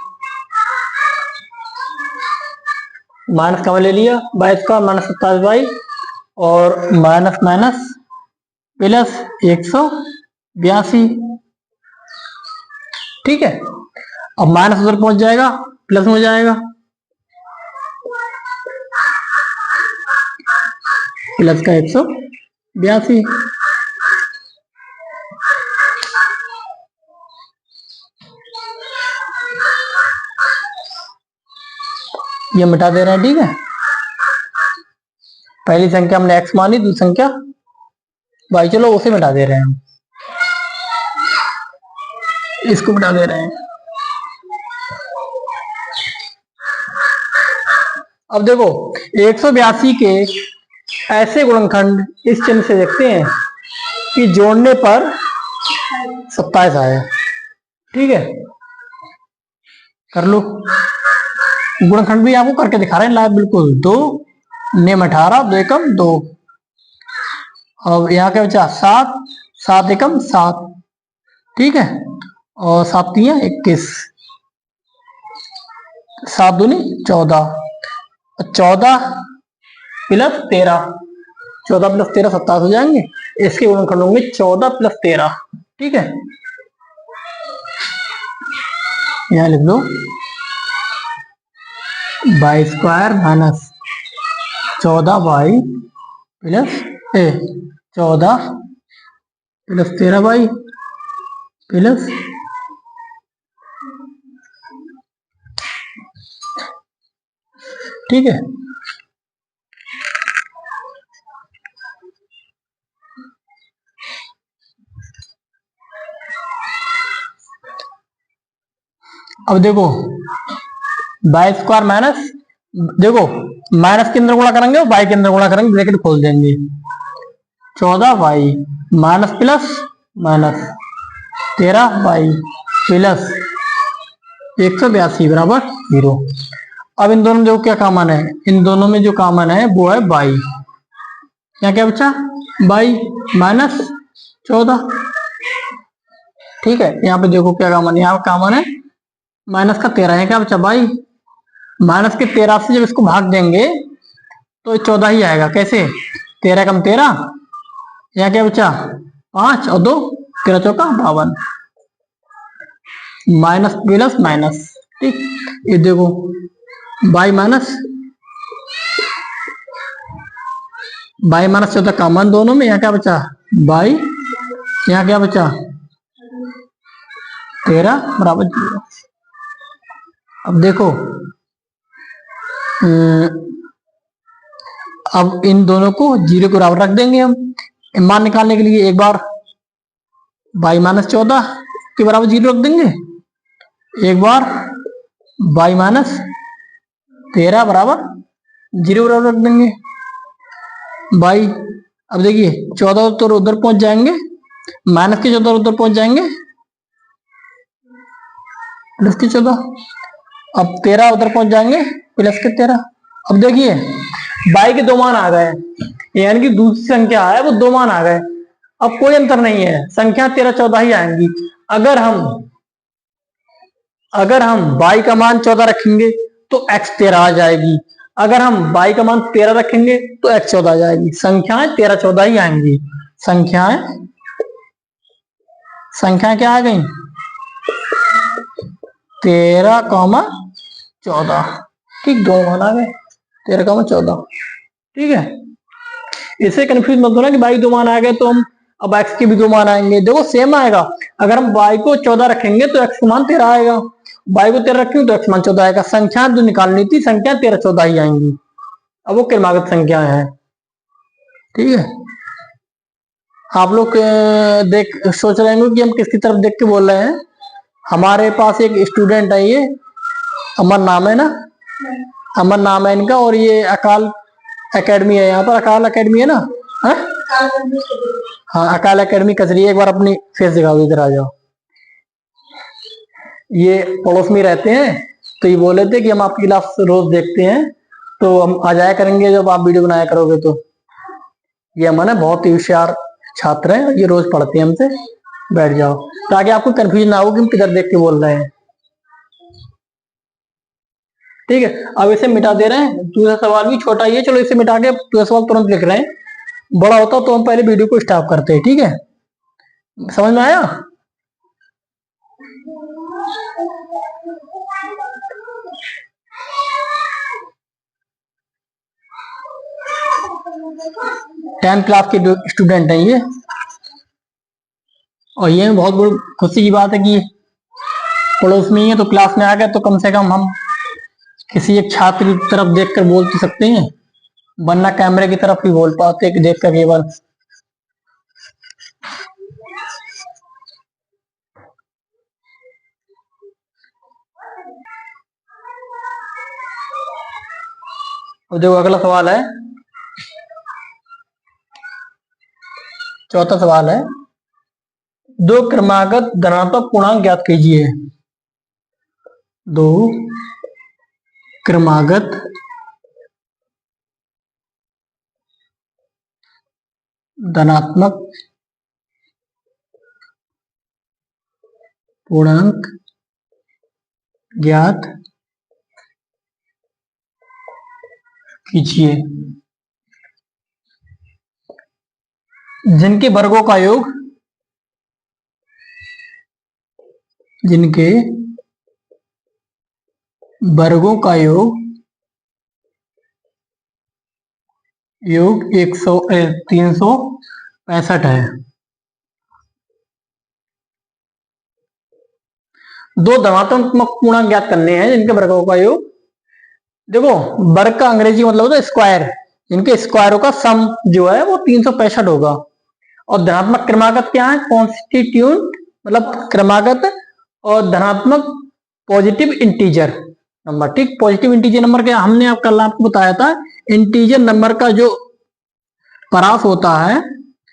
minus common ले लिया, वाई स्क्वायर माइनस 27 वाई और माइनस माइनस प्लस 182। ठीक है, अब माइनस उधर पहुंच जाएगा, प्लस में हो जाएगा, प्लस का 182। ये मिटा दे रहे हैं, ठीक है। पहली संख्या हमने x मानी, दूसरी संख्या y, चलो उसे मिटा दे रहे हैं, इसको मिटा दे रहे हैं। अब देखो 182 के ऐसे गुणनखंड इस चिन्ह से देखते हैं कि जोड़ने पर 27 आए, ठीक है। कर लो, गुणनखंड भी आपको करके दिखा रहे हैं लाइव, बिल्कुल। 2 नेम 18, 2 एकम 2। अब यहाँ क्या बचा 7, 7 एकम 7, ठीक है। और 7 3 21, 7 दूनी 14, 14 प्लस 13, 14 प्लस 13 27 हो जाएंगे। इसके गुणनखंड होंगे 14 प्लस 13, ठीक है। यहाँ लिख दो y square minus 14y plus 14 plus 13y plus, ठीक है। अब देखो वाई स्क्वायर माइनस, देखो माइनस के अंदर गुणा करेंगे और वाई के अंदर गुणा करेंगे, ब्रैकेट खोल देंगे। 14y minus plus minus 13y plus 182 बराबर 0। अब इन दोनों में जो क्या कॉमन है, इन दोनों में जो कॉमन है वो है y। यहाँ क्या बचा y माइनस 14, ठीक है। यहाँ पे देखो क्या कॉमन है, यहाँ कॉमन है माइनस का 13 है, क्या बचा y माइनस के 13 से जब इसको भाग देंगे तो 14 ही आएगा। कैसे 13 कम 13, यहाँ क्या बचा 5 और 2 13 चौका 52, माइनस प्लस माइनस, ठीक। ये देखो y माइनस 14 कॉमन दोनों में, यहाँ क्या बचा y, यहाँ क्या बचा 13 बराबर 0। अब देखो अब इन दोनों को 0 के बराबर रख देंगे हम मान निकालने के लिए। एक बार y माइनस 14 के बराबर 0 रख देंगे, एक बार y माइनस 13 बराबर 0 बराबर रख देंगे। y अब देखिए 14 तो उधर पहुंच जाएंगे, माइनस के 14 उधर पहुंच जाएंगे, प्लस के 14, अब 13 उधर पहुंच जाएंगे, प्लस के 13। अब देखिए y के 2 मान आ गए, यानी कि दूसरी संख्या है वो 2 मान आ गए। अब कोई अंतर नहीं है, संख्या 13 14 ही आएंगी। अगर हम y का मान 14 रखेंगे तो x 13 आ जाएगी, अगर हम y का मान 13 रखेंगे तो x 14 आ जाएगी। संख्याएं 13 14 ही आएंगी। संख्याएं क्या आ गई 13 14, ठीक। 2 मान आ गए 13 14, ठीक है। इसे कंफ्यूज मत होना कि y 2 मान आ गए तो हम अब x के भी 2 मान आएंगे। देखो सेम आएगा, अगर हम y को 14 रखेंगे तो x का मान 13 आएगा, y को 13 रखेंगे तो x मान 14 आएगा। संख्या जो निकालनी थी संख्या 13 14 ही आएंगी। अब वो क्रमागत संख्या है, ठीक है। आप लोग सोच रहे होंगे कि हम किसकी तरफ देख के बोल रहे हैं। हमारे पास एक स्टूडेंट है, ये अमन नाम है ना, अमन नाम है इनका, और ये अकाल एकेडमी है, यहाँ पर अकाल एकेडमी है ना, हाँ अकाल एकेडमी कचरी। एक बार अपनी फेस दिखा दो, इधर आ जाओ। ये पड़ोस में रहते हैं, तो ये बोले थे कि हम आपकी क्लास रोज देखते हैं, तो हम आ जाया करेंगे जब आप वीडियो बनाया करोगे तो। ये अमन है, बहुत ही होशियार छात्र हैं, ये रोज पढ़ते हैं हमसे। बैठ जाओ ताकि आपको कंफ्यूजन ना हो कि हम किधर देख के बोल रहे हैं, ठीक है। अब इसे मिटा दे रहे हैं, दूसरा सवाल भी छोटा ही है, चलो इसे मिटा के दूसरा सवाल तुरंत लिख रहे हैं। बड़ा होता तो हम पहले वीडियो को स्टॉप करते हैं, ठीक है। समझ में आया? 10th क्लास के स्टूडेंट हैं ये, और ये बहुत बड़ी खुशी की बात है कि पड़ोस में ही है, तो क्लास में आ गए तो कम से कम हम किसी एक छात्र की तरफ देखकर बोल तो सकते हैं, वरना कैमरे की तरफ ही बोल पाते कि देखकर केवल। और देखो अगला सवाल है, चौथा सवाल है, दो क्रमागत धनात्मक पूर्णांक ज्ञात कीजिए। दो क्रमागत धनात्मक पूर्णांक ज्ञात कीजिए जिनके वर्गों का योग, जिनके वर्गों का योग 365 है। दो धनात्मक पूर्णांक ज्ञात करने हैं जिनके वर्गों का योग, देखो वर्ग का अंग्रेजी मतलब होता है स्क्वायर, इनके स्क्वायरों का सम जो है वो 365 होगा। और धनात्मक क्रमागत क्या है, कॉन्स्टिट्यूट मतलब क्रमागत और धनात्मक पॉजिटिव इंटीजर नंबर। ठीक, पॉजिटिव इंटीजर नंबर क्या, हमने आप कल आपको बताया था, इंटीजर नंबर का जो परास होता है,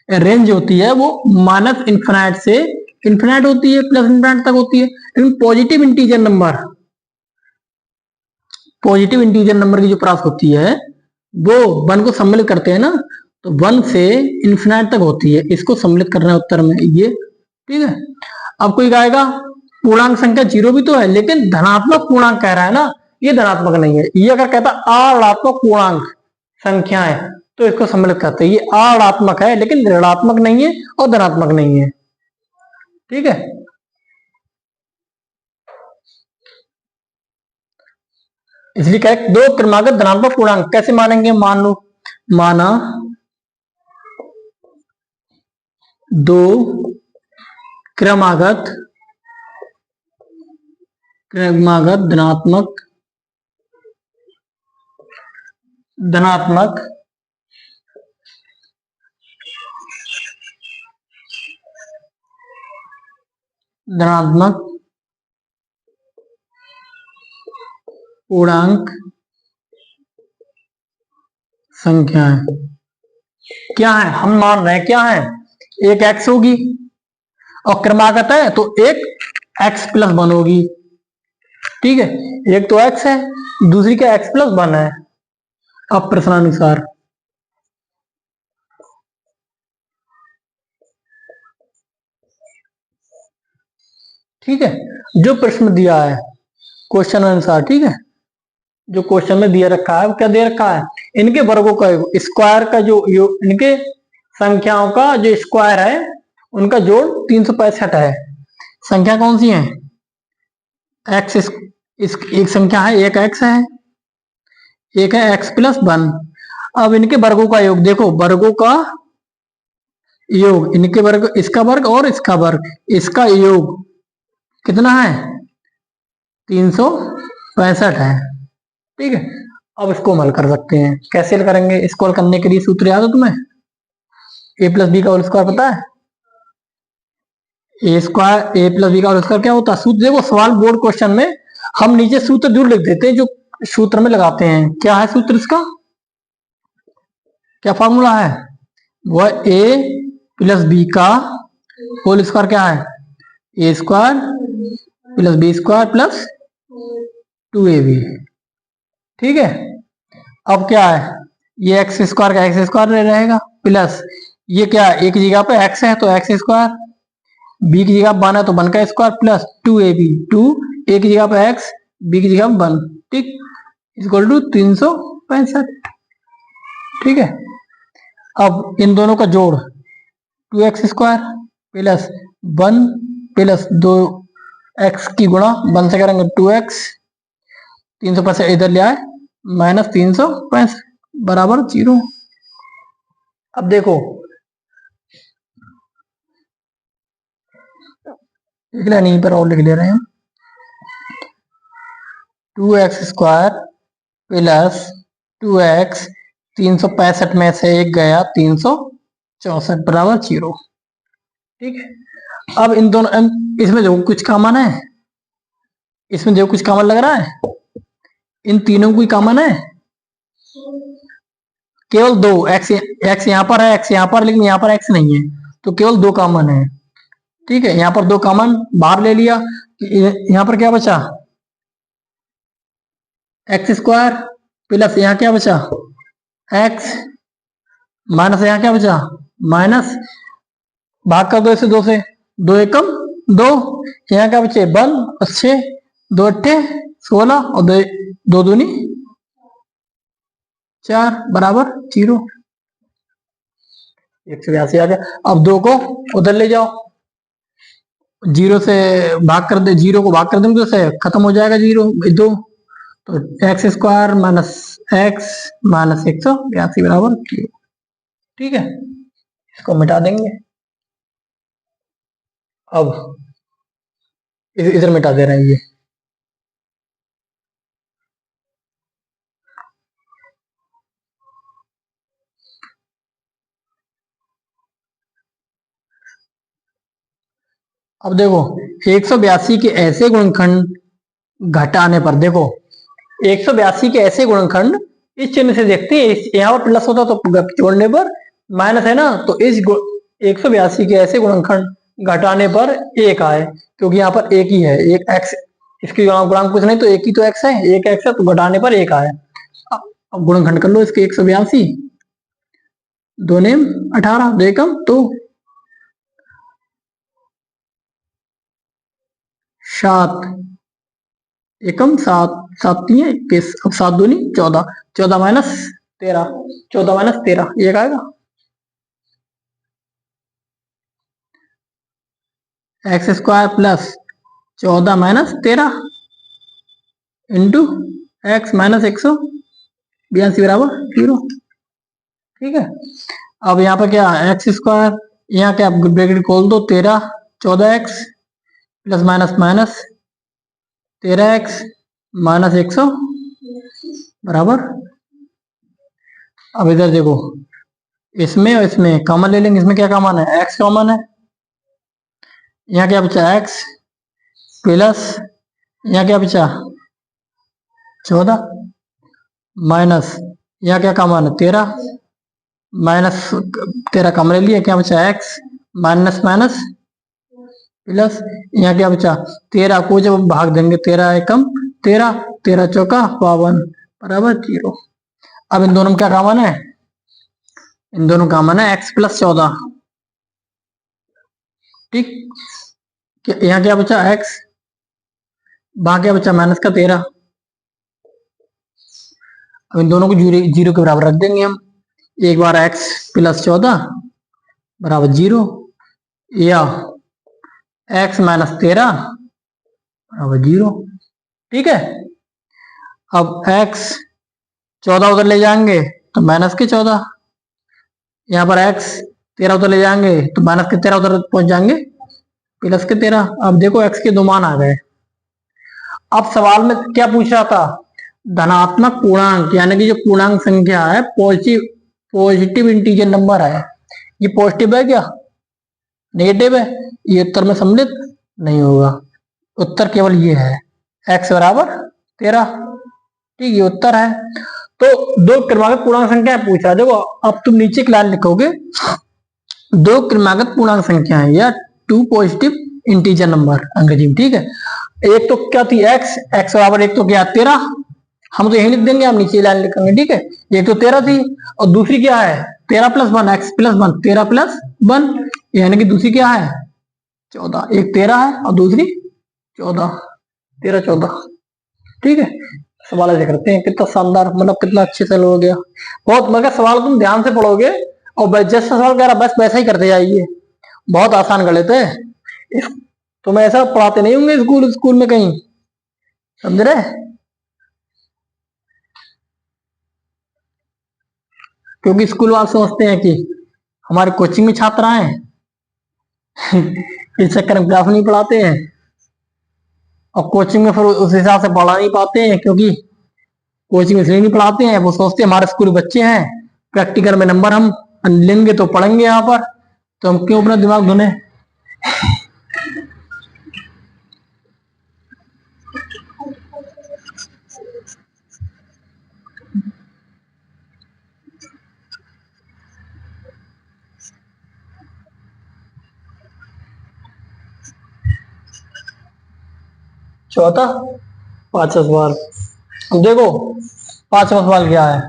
रेंज होती है, वो माइनस इन्फिनाइट से इन्फिनाइट होती है, प्लस इन्फिनाइट तक होती है। लेकिन पॉजिटिव इंटीजर नंबर की जो परास होती है वो 1 को सम्मिलित करते हैं ना, तो 1 से इन्फिनाइट तक होती है। इसको सम्मिलित करना है उत्तर में ये। ठीक है, अब कोई कहेगा पूर्णांक संख्या 0 भी तो है, लेकिन धनात्मक पूर्णांक कह रहा है ना, ये धनात्मक नहीं है। ये अगर कहता अऋणात्मक पूर्णांक संख्या है तो इसको सम्मिलित करते हैं। ये अऋणात्मक है लेकिन ऋणात्मक नहीं है और धनात्मक नहीं है। ठीक है, इसलिए कह दो क्रमागत धनात्मक पूर्णांक कैसे मानेंगे, मान लो माना दो क्रमागत धनात्मक पूर्णांक संख्या है। क्या है, हम मान रहे हैं क्या है, एक x होगी और क्रमागत है तो एक x प्लस 1 होगी। ठीक है, एक तो x है, दूसरी क्या x प्लस 1 है। अब प्रश्नानुसार ठीक है, जो प्रश्न दिया है क्वेश्चन अनुसार, ठीक है, जो क्वेश्चन में दिया रखा है वो क्या दे रखा है, इनके वर्गों का स्क्वायर का जो इनके संख्याओं का जो स्क्वायर है उनका जोड़ 365 है। संख्या कौन सी है, x एक संख्या है, एक x है, एक है x प्लस 1। अब इनके वर्गों का योग देखो, वर्गों का योग, इनके वर्ग, इसका वर्ग और इसका वर्ग, इसका योग कितना है, 365 है। ठीक है, अब इसको हल कर सकते हैं। कैसे हल करेंगे, इसको हल करने के लिए सूत्र याद है तुम्हें, a प्लस बी का होल स्क्वायर पता है, ए प्लस बी का होल स्क्वायर क्या होता है। सूत्र देखो, सवाल बोर्ड क्वेश्चन में हम नीचे सूत्र जरूर लिख देते हैं जो सूत्र में लगाते हैं। क्या है सूत्र इसका, क्या फॉर्मूला है, वो a प्लस बी का होल स्क्वायर क्या है, A square plus B square plus 2ab। ठीक है, अब क्या है, ये एक्स स्क्वायर का एक्स स्क्वायर रहेगा, प्लस ये क्या है, एक जगह पे x है तो एक्स स्क्वायर, बी की जगह 1 है तो 1 का स्क्वायर प्लस 2ab, 2 एक की जगह पे x, बी की जगह 1। ठीक, इक्वल टू 365। ठीक है, अब इन दोनों का जोड़ 2x square plus 1 plus 2x की गुणा 1 से करेंगे 2x, 365 इधर ले आए, -365 बराबर 0। अब देखो लिख लिया, नहीं पर और लिख ले रहे हैं। 2x² प्लस 2x, 365 में से एक गया 364 बराबर 0। ठीक है, अब इन दोनों इसमें जो कुछ कॉमन है, इसमें जो कुछ कॉमन लग रहा है, इन तीनों को कॉमन है केवल दो। x यहाँ पर है, x यहाँ पर, लेकिन यहाँ पर x नहीं है, तो केवल दो कॉमन है। ठीक है, यहाँ पर दो कॉमन बाहर ले लिया, यहाँ पर क्या बचा, x² प्लस यहाँ क्या बचा x, माइनस यहाँ क्या बचा माइनस, भाग कर दो इसे दो से, दो एकम दो, यहाँ क्या बचे 1 और 6, 2 अट्ठे 16 और दो दूनी 4 बराबर 0। 182 आ गया। अब 2 को उधर ले जाओ, 0 से भाग कर दे, 0 को भाग कर देंगे तो से खत्म हो जाएगा 0 2, तो x² माइनस x माइनस 182 बराबर 0। ठीक है, इसको मिटा देंगे। अब इधर मिटा दे रहे हैं ये, अब देखो 182 के ऐसे गुणनखंड घटाने पर, देखो 182 के ऐसे गुणनखंड इस चिन्ह से देखते हैं, यहाँ पर प्लस होता तो जोड़ने पर माइनस है ना, तो इस 182 के ऐसे गुणनखंड घटाने पर एक आए, क्योंकि यहाँ पर एक ही है, एक एक्स, इसके गुणांक कुछ नहीं तो एक ही तो एक्स है, एक एक्स है, तो घटाने पर एक आए। अब गुणनखंड कर लो इसके 182, दो नेम 18, दो एकम तो 7, एकम 7, 7 3 21, अब 7 दूनी 14, 14 माइनस 13, 14 माइनस 13 ये आएगा, x² plus 14 minus 13 into x minus 182 बराबर 0। ठीक है, अब यहाँ पर क्या x², यहाँ क्या ब्रैकेट खोल दो, 13 14x plus minus minus 13x minus 100 बराबर, अब इधर देखो इसमें और इसमें कॉमन ले लेंगे, इसमें क्या कॉमन है x कॉमन है, यहाँ क्या बचा x प्लस यहाँ क्या बचा 14 माइनस यहाँ क्या कॉमन है 13, माइनस 13 कॉमन ले लिया, क्या बचा x माइनस माइनस प्लस यहाँ क्या बचा 13 को जब भाग देंगे 13 एकम 13, 13 चौका 52 बराबर 0। अब इन दोनों में क्या कॉमन है, इन दोनों कॉमन है x प्लस 14। ठीक, यहाँ क्या बचा x, वहां क्या बचा माइनस का 13। अब इन दोनों को जीरो के बराबर रख देंगे हम, एक बार x प्लस 14 बराबर 0 या x माइनस 13 बराबर 0। ठीक है, अब x 14 उधर ले जाएंगे तो माइनस के 14, यहाँ पर x 13 उधर ले जाएंगे तो माइनस के 13 उधर पहुंच जाएंगे प्लस के 13। अब देखो x के दो मान आ गए। अब सवाल में क्या पूछ रहा था, धनात्मक पूर्णांक यानी कि जो पूर्णांक संख्या है, पॉजिटिव इंटीजर नंबर है, ये पॉजिटिव है क्या नेगेटिव है, ये उत्तर में सम्मिलित नहीं होगा, उत्तर केवल ये है x बराबर 13। ठीक, ये उत्तर है। तो दो क्रमागत पूर्णांक संख्या पूछा, देखो अब तुम नीचे की लाइन लिखोगे, दो क्रमागत पूर्णांक संख्या है या टू पॉजिटिव इंटीजर नंबर अंग्रेजी में। ठीक है, एक तो क्या थी x बराबर एक तो क्या 13, हम तो यही लिख देंगे, हम नीचे लाइन लिखेंगे। ठीक है, एक तो 13 थी और दूसरी क्या है 13 प्लस 1 x प्लस 1, 13 प्लस 1 यानी कि दूसरी क्या है 14, एक 13 है और दूसरी 14, 13 14। ठीक है, सवाल ऐसे करते हैं, कितना शानदार, मतलब कितना अच्छे से हो गया बहुत, मगर सवाल तुम ध्यान से पढ़ोगे और जैसा सवाल कह रहा बस वैसा ही करते जाइए, बहुत आसान गणित है। तुम्हें ऐसा पढ़ाते नहीं होंगे स्कूल में कहीं, समझ रहे, क्योंकि स्कूल वाले समझते हैं कि हमारे कोचिंग में छात्र आए इस चक्कर में ग्राफ नहीं पढ़ाते हैं, और कोचिंग में फिर उस हिसाब से पढ़ा नहीं पाते हैं, क्योंकि कोचिंग में इसलिए नहीं पढ़ाते हैं, वो सोचते हैं हमारे स्कूल बच्चे हैं, प्रैक्टिकल में नंबर हम लेंगे तो पढ़ेंगे यहाँ पर, तो हम क्यों अपना दिमाग धुने। चौथा, पांचवा सवाल। अब देखो पांचवा सवाल क्या है,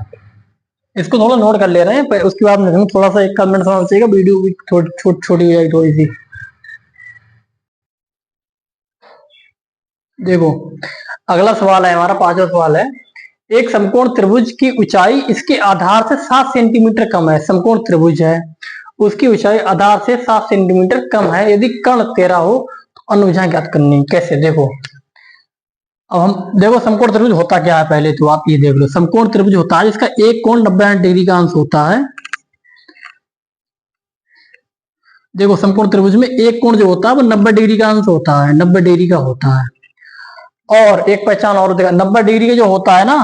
इसको थोड़ा नोट कर ले रहे हैं, उसके बाद में थोड़ा सा 1 मिनट समझ चाहिए, वीडियो भी छोटी हो जाएगी थोड़ी सी। देखो अगला सवाल है हमारा, पांचवा सवाल है, एक समकोण त्रिभुज की ऊंचाई इसके आधार से 7 सेंटीमीटर कम है। समकोण त्रिभुज है, उसकी ऊंचाई आधार से 7 सेंटीमीटर कम है, यदि कर्ण 13 हो तो अनुभुजाएं ज्ञात करनी। कैसे, देखो अब हम देखो समकोण त्रिभुज होता क्या है, पहले तो आप ये देख लो। समकोण त्रिभुज होता है जिसका एक कोण 90 डिग्री का अंश होता है। देखो समकोण त्रिभुज में एक कोण जो होता है वो 90 डिग्री का अंश होता है, 90 डिग्री का होता है। और एक पहचान और देखा, 90 डिग्री का जो होता है ना,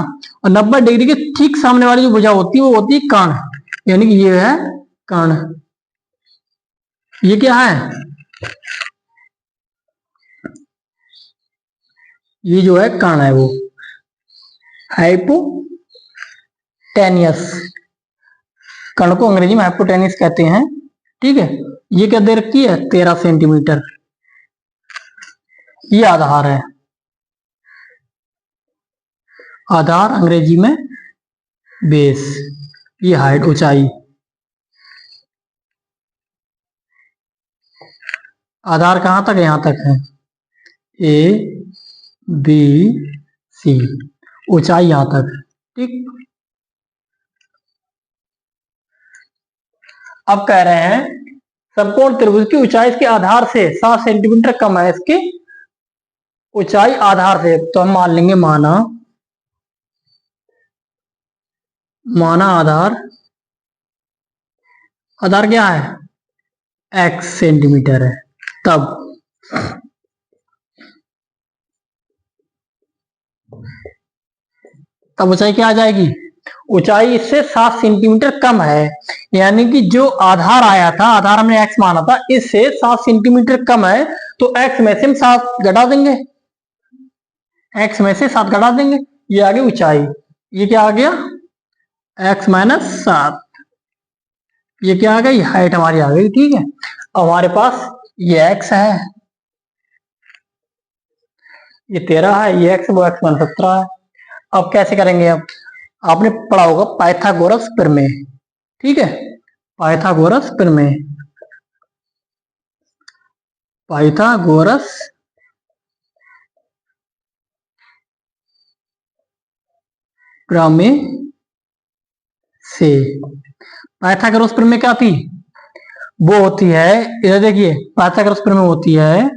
और 90 डिग्री के ठीक सामने वाली जो भुजा होती है वो होती है कर्ण, यानी कि ये है कर्ण। ये क्या है, ये जो है कर्ण है वो हाइपोटेनियस, कर्ण को अंग्रेजी में हाइपोटेनियस कहते हैं। ठीक है, ये क्या दे रखी है, 13 सेंटीमीटर, ये आधार है, आधार अंग्रेजी में बेस, ये हाइट ऊंचाई, आधार कहां तक है, यहां तक है, ए बी सी, ऊंचाई यहां तक। ठीक, अब कह रहे हैं समकोण त्रिभुज की ऊंचाई इसके आधार से 7 सेंटीमीटर कम है, इसकी ऊंचाई आधार से, तो हम मान लेंगे माना आधार, आधार क्या है, x सेंटीमीटर है, तब ऊंचाई क्या आ जाएगी, ऊंचाई इससे 7 सेंटीमीटर कम है, यानी कि जो आधार आया था, आधार हमने x माना था, इससे 7 सेंटीमीटर कम है, तो x में से हम 7 घटा देंगे, x में से 7 घटा देंगे, ये आ गई ऊंचाई। ये क्या आ गया, x माइनस 7, ये क्या आ गई, हाइट हमारी आ गई। ठीक है, अब हमारे पास ये x है, ये 13 है, ये x, वो x मान 17 है। अब कैसे करेंगे, अब आपने पढ़ा होगा पाइथागोरस प्रमेय। ठीक है, पाइथागोरस प्रमेय, पाइथागोरस प्रमेय से, पाइथागोरस प्रमेय क्या थी, वो होती है, इधर देखिए पाइथागोरस प्रमेय होती है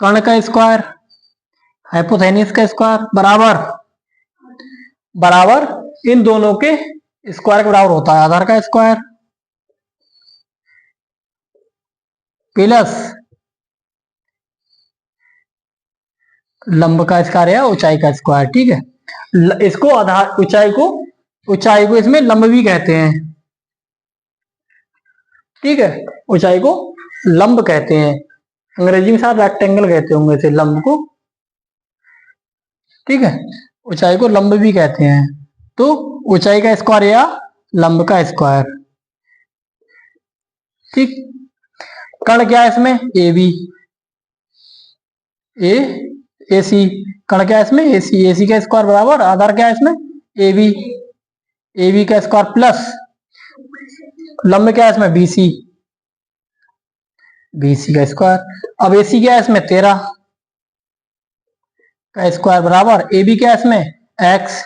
कर्ण का स्क्वायर हाइपोथेनियस का स्क्वायर बराबर इन दोनों के स्क्वायर के बराबर होता है, आधार का स्क्वायर प्लस लंब का स्क्वायर या ऊंचाई का स्क्वायर। ठीक है, इसको आधार, ऊंचाई को इसमें लंब भी कहते हैं। ठीक है, ऊंचाई को लंब कहते हैं, अंग्रेजी में शायद रेक्टेंगल कहते होंगे इसे, लंब को। ठीक है, ऊंचाई को लंब भी कहते हैं, तो ऊंचाई का स्क्वायर या लंब का स्क्वायर। ठीक, कर्ण क्या है इसमें, ए बी, ए सी, कर्ण क्या है इसमें, ए सी का स्क्वायर बराबर आधार क्या है इसमें, ए बी का स्क्वायर प्लस लंब क्या है इसमें, बी सी का स्क्वायर। अब ए सी क्या है इसमें, 13 का स्क्वायर बराबर ए बी क्या है इसमें, एक्स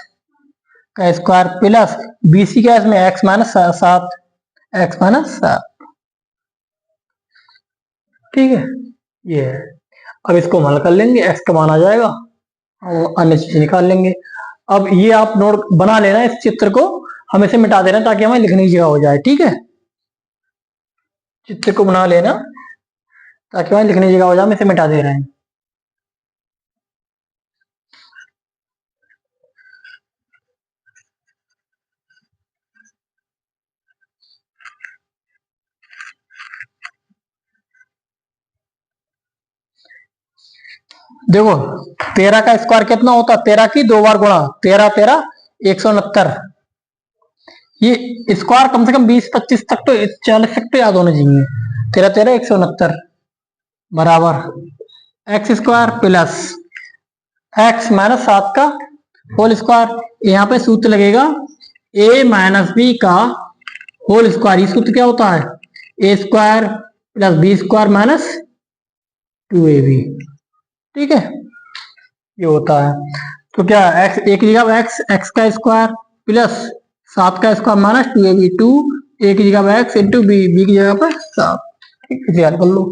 का स्क्वायर प्लस बी सी क्या है इसमें, एक्स माइनस 7। ठीक है, ये है। अब इसको हम हल कर लेंगे, एक्स का मान आ जाएगा और अन्य चीजें निकाल लेंगे। अब ये आप नोट बना लेना इस चित्र को, हम इसे मिटा दे रहे हैं ताकि हमें लिखने की जगह हो जाए। ठीक है, चित्र को बना लेना ताकि हमें लिखने की जगह हो जाए, हम इसे मिटा दे रहे हैं। देखो 13 का स्क्वायर कितना होता है, 13 की 2 बार गुणा, 13 13 169। ये स्क्वायर कम से कम 20-25 तक तो, 40 तक तो याद होने चाहिए। 13 13 169 बराबर X square plus X minus 7 का होल स्क्वायर। यहाँ पे सूत्र लगेगा ए माइनस बी का होल स्क्वायर। ये सूत्र क्या होता है, A square plus B square minus 2ab। ठीक है, ये होता है। तो क्या एक्स एक की जगह एक्स, एक्स का स्क्वायर प्लस 7 का स्क्वायर माइनस 2ab, 2 एक की जगह एक्स इंटू बी, बी की जगह पर 7। ठीक है, याद कर लो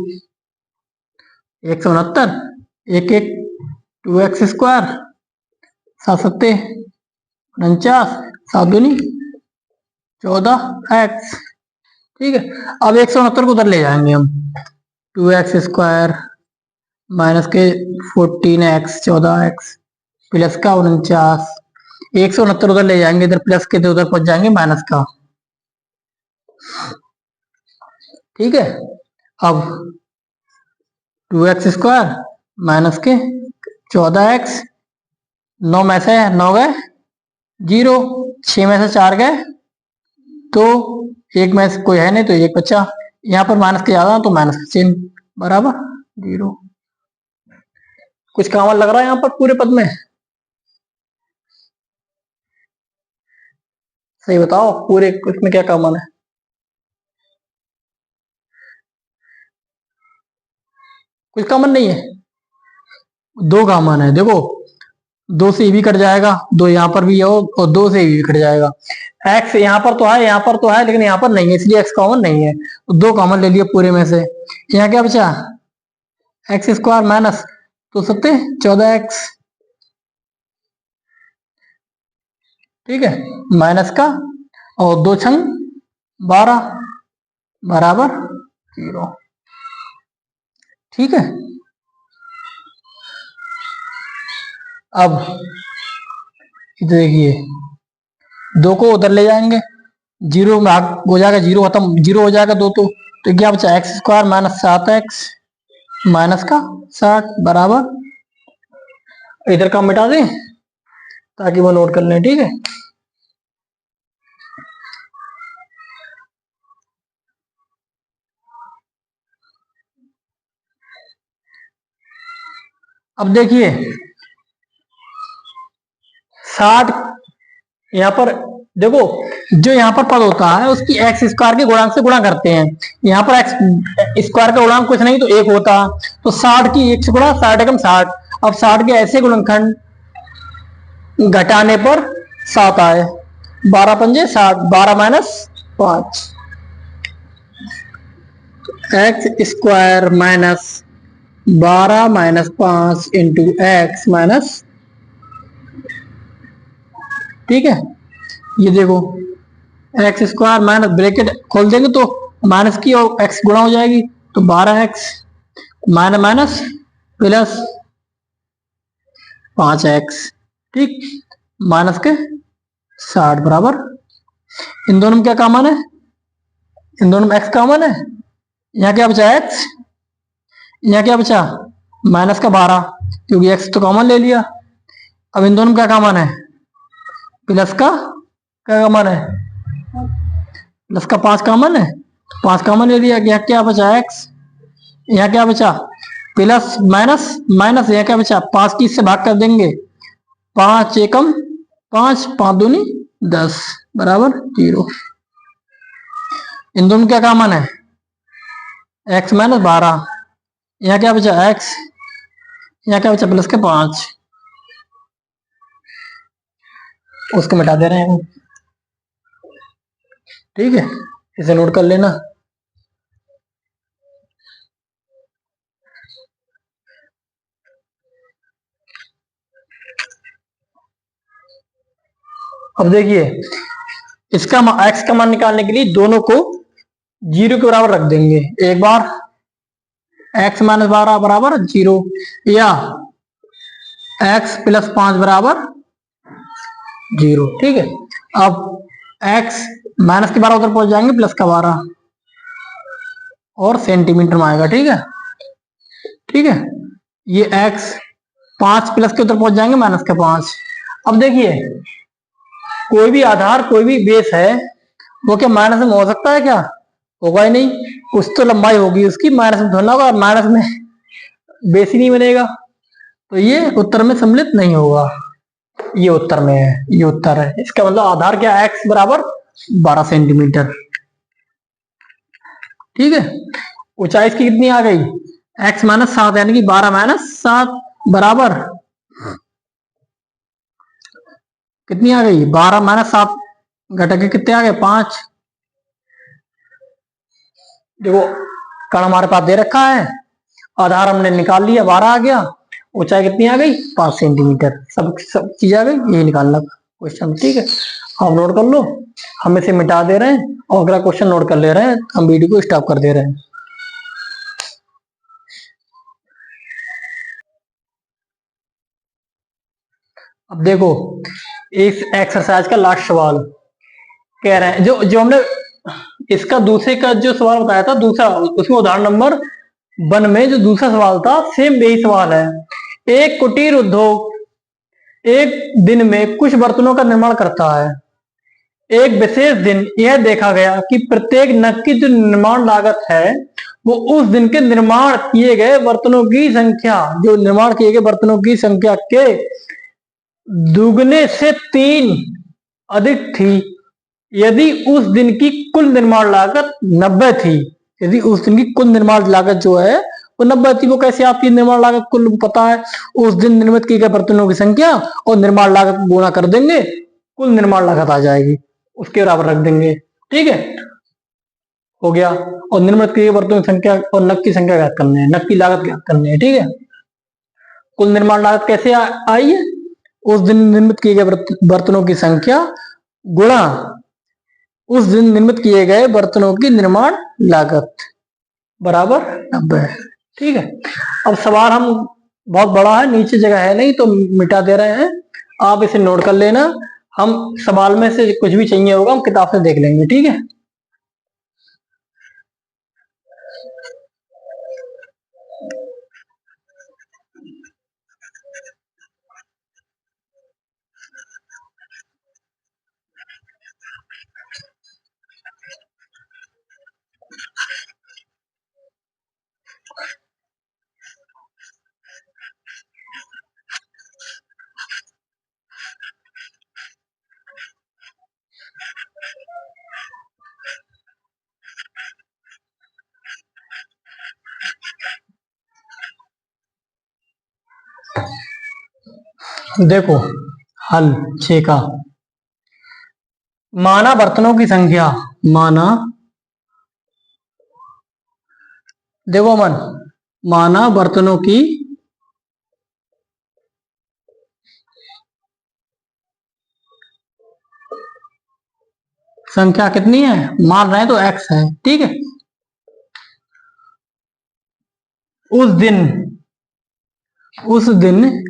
169 एक एक 2x स्क्वायर 7 सत्ते 49 7 दूनी 14x। ठीक है, अब 169 को उधर ले जाएंगे हम, 2x स्क्वायर माइनस के 14x 14x प्लस का 49, 169 उधर ले जाएंगे, इधर प्लस के थे उधर पहुंच जाएंगे माइनस का। ठीक है, अब 2x स्क्वायर माइनस के 14x, 9 में से 9 गए 0, 6 में से 4 गए तो एक में से कोई है नहीं तो एक बचा। यहाँ पर माइनस के ज्यादा तो माइनस का चिन्ह बराबर 0। कुछ कॉमन लग रहा है यहाँ पर पूरे पद में, सही बताओ पूरे इसमें क्या कॉमन है। कुछ कॉमन नहीं है, दो कॉमन है। देखो 2 से भी कट जाएगा, 2 यहाँ पर भी है और 2 से भी कट जाएगा। x यहाँ पर तो है, यहाँ पर तो है, लेकिन यहाँ पर नहीं है, इसलिए x कॉमन नहीं है। तो 2 कॉमन ले लिए पूरे में से। यहाँ क्या बचा, एक्स स्क्वायर माइनस तो सत्ते 14x। ठीक है, माइनस का और 2 छंग 12 बराबर 0। ठीक है, अब देखिए 2 को उधर ले जाएंगे, 0 भाग हो जाएगा, 0 खत्म, 0 हो जाएगा 2 तो क्या बचा x square minus 7x minus का 60 बराबर, इधर का मिटा दें ताकि वो नोट कर लें। ठीक है, अब देखिए 60 यहाँ पर देखो, जो यहाँ पर पद होता है उसकी एक्स स्क्वायर के गुणांक से गुणा करते हैं। यहाँ पर एक्स स्क्वायर का गुणांक कुछ नहीं तो 1 होता, तो 60 की 1 से गुणा 60 एकम 60। अब 60 के ऐसे गुणनखंड घटाने पर 7 आए, 12 पंजे 60, 12 minus 5 x square minus 12 minus 5 into x minus. ठीक है, ये देखो एक्स स्क्वायर माइनस ब्रैकेट खोल देंगे तो माइनस की और एक्स गुणा हो जाएगी, तो 12x minus minus plus 5x। ठीक, माइनस के 60 बराबर, इन दोनों में क्या कॉमन है, इन दोनों में x कॉमन है। यहाँ क्या बचा x, यहाँ क्या बचा माइनस का 12, क्योंकि x तो कॉमन ले लिया। अब इन दोनों में क्या कॉमन है, प्लस का क्या कॉमन है, प्लस का 5 कॉमन है, 5 कॉमन ले लिया। यहाँ क्या बचा x, यहाँ क्या बचा प्लस माइनस माइनस, यहाँ क्या बचा 5 की इससे भाग कर देंगे, 5 एकम 5, 5 दूनी 10 बराबर 0। इन दोनों क्या कॉमन है, x माइनस 12, यहाँ क्या बचा x, यहाँ क्या बचा प्लस के 5, उसको मिटा दे रहे हैं। ठीक है, इसे नोट कर लेना। अब देखिए इसका एक्स का मान निकालने के लिए दोनों को 0 के बराबर रख देंगे। एक बार x माइनस 12 बराबर 0 या x प्लस 5 बराबर 0। ठीक है, अब x माइनस के 12 उधर पहुंच जाएंगे, प्लस का 12 और सेंटीमीटर में आएगा। ठीक है, ठीक है, ये x 5 प्लस के उधर पहुंच जाएंगे, माइनस का 5। अब देखिए, कोई भी आधार, कोई भी बेस है, वो क्या माइनस में हो सकता है? क्या होगा ही नहीं। कुछ तो लंबाई होगी उसकी, माइनस में थोड़ा होगा, और माइनस में बेस ही नहीं बनेगा, तो ये उत्तर में सम्मिलित नहीं होगा। ये उत्तर में है, ये उत्तर है। इसका मतलब आधार क्या है? x बराबर 12 सेंटीमीटर। ठीक है, ऊंचाई इसकी कितनी आ गई? x माइनस 7, यानी कि 12 माइनस 7 बराबर कितनी आ गई? 12 माइनस 7 घटक के कितने आ गए? 5। देखो, कण हमारे पास दे रखा है, आधार हमने निकाल लिया, 12 आ गया, ऊंचाई कितनी आ गई? 5 सेंटीमीटर। सब चीज आ गई, यही निकालना क्वेश्चन। ठीक है, आप नोट कर लो, हम इसे मिटा दे रहे हैं और अगला क्वेश्चन नोट कर ले रहे हैं, हम वीडियो को स्टॉप कर दे रहे हैं। अब देखो, इस एक्सरसाइज का लास्ट सवाल कह रहे हैं, जो जो हमने इसका दूसरे का जो सवाल बताया था, दूसरा, उसमें उदाहरण नंबर 1 में जो दूसरा सवाल था, सेम यही सवाल है। एक कुटीर उद्योग एक दिन में कुछ बर्तनों का निर्माण करता है। एक विशेष दिन यह देखा गया कि प्रत्येक नग की जो निर्माण लागत है, वो उस दिन के निर्माण किए गए बर्तनों की संख्या, जो निर्माण किए गए बर्तनों की संख्या के दुगने से 3 अधिक थी यदि उस दिन की कुल निर्माण लागत 90 थी। यदि उस दिन की कुल निर्माण लागत जो है वो 90 थी। वो कैसे आती है निर्माण लागत? कुल पता है, उस दिन निर्मित किए गए बर्तनों की संख्या और निर्माण लागत गुणा कर देंगे, कुल निर्माण लागत आ जाएगी, उसके बराबर रख देंगे। ठीक है, हो गया। और निर्मित किए गए बर्तनों की संख्या और नग की संख्या ज्ञात करनी है, नग की लागत ज्ञात करनी है। ठीक है, कुल निर्माण लागत कैसे आई है? उस दिन निर्मित किए गए बर्तनों की संख्या गुणा उस दिन निर्मित किए गए बर्तनों की निर्माण लागत बराबर 90। ठीक है, अब सवाल हम बहुत बड़ा है, नीचे जगह है नहीं, तो मिटा दे रहे हैं, आप इसे नोट कर लेना। हम सवाल में से कुछ भी चाहिए होगा हम किताब से देख लेंगे। ठीक है, देखो हल 6 का, माना बर्तनों की संख्या, माना, देखो मन, माना बर्तनों की संख्या कितनी है? मान रहे हैं तो x है। ठीक है, उस दिन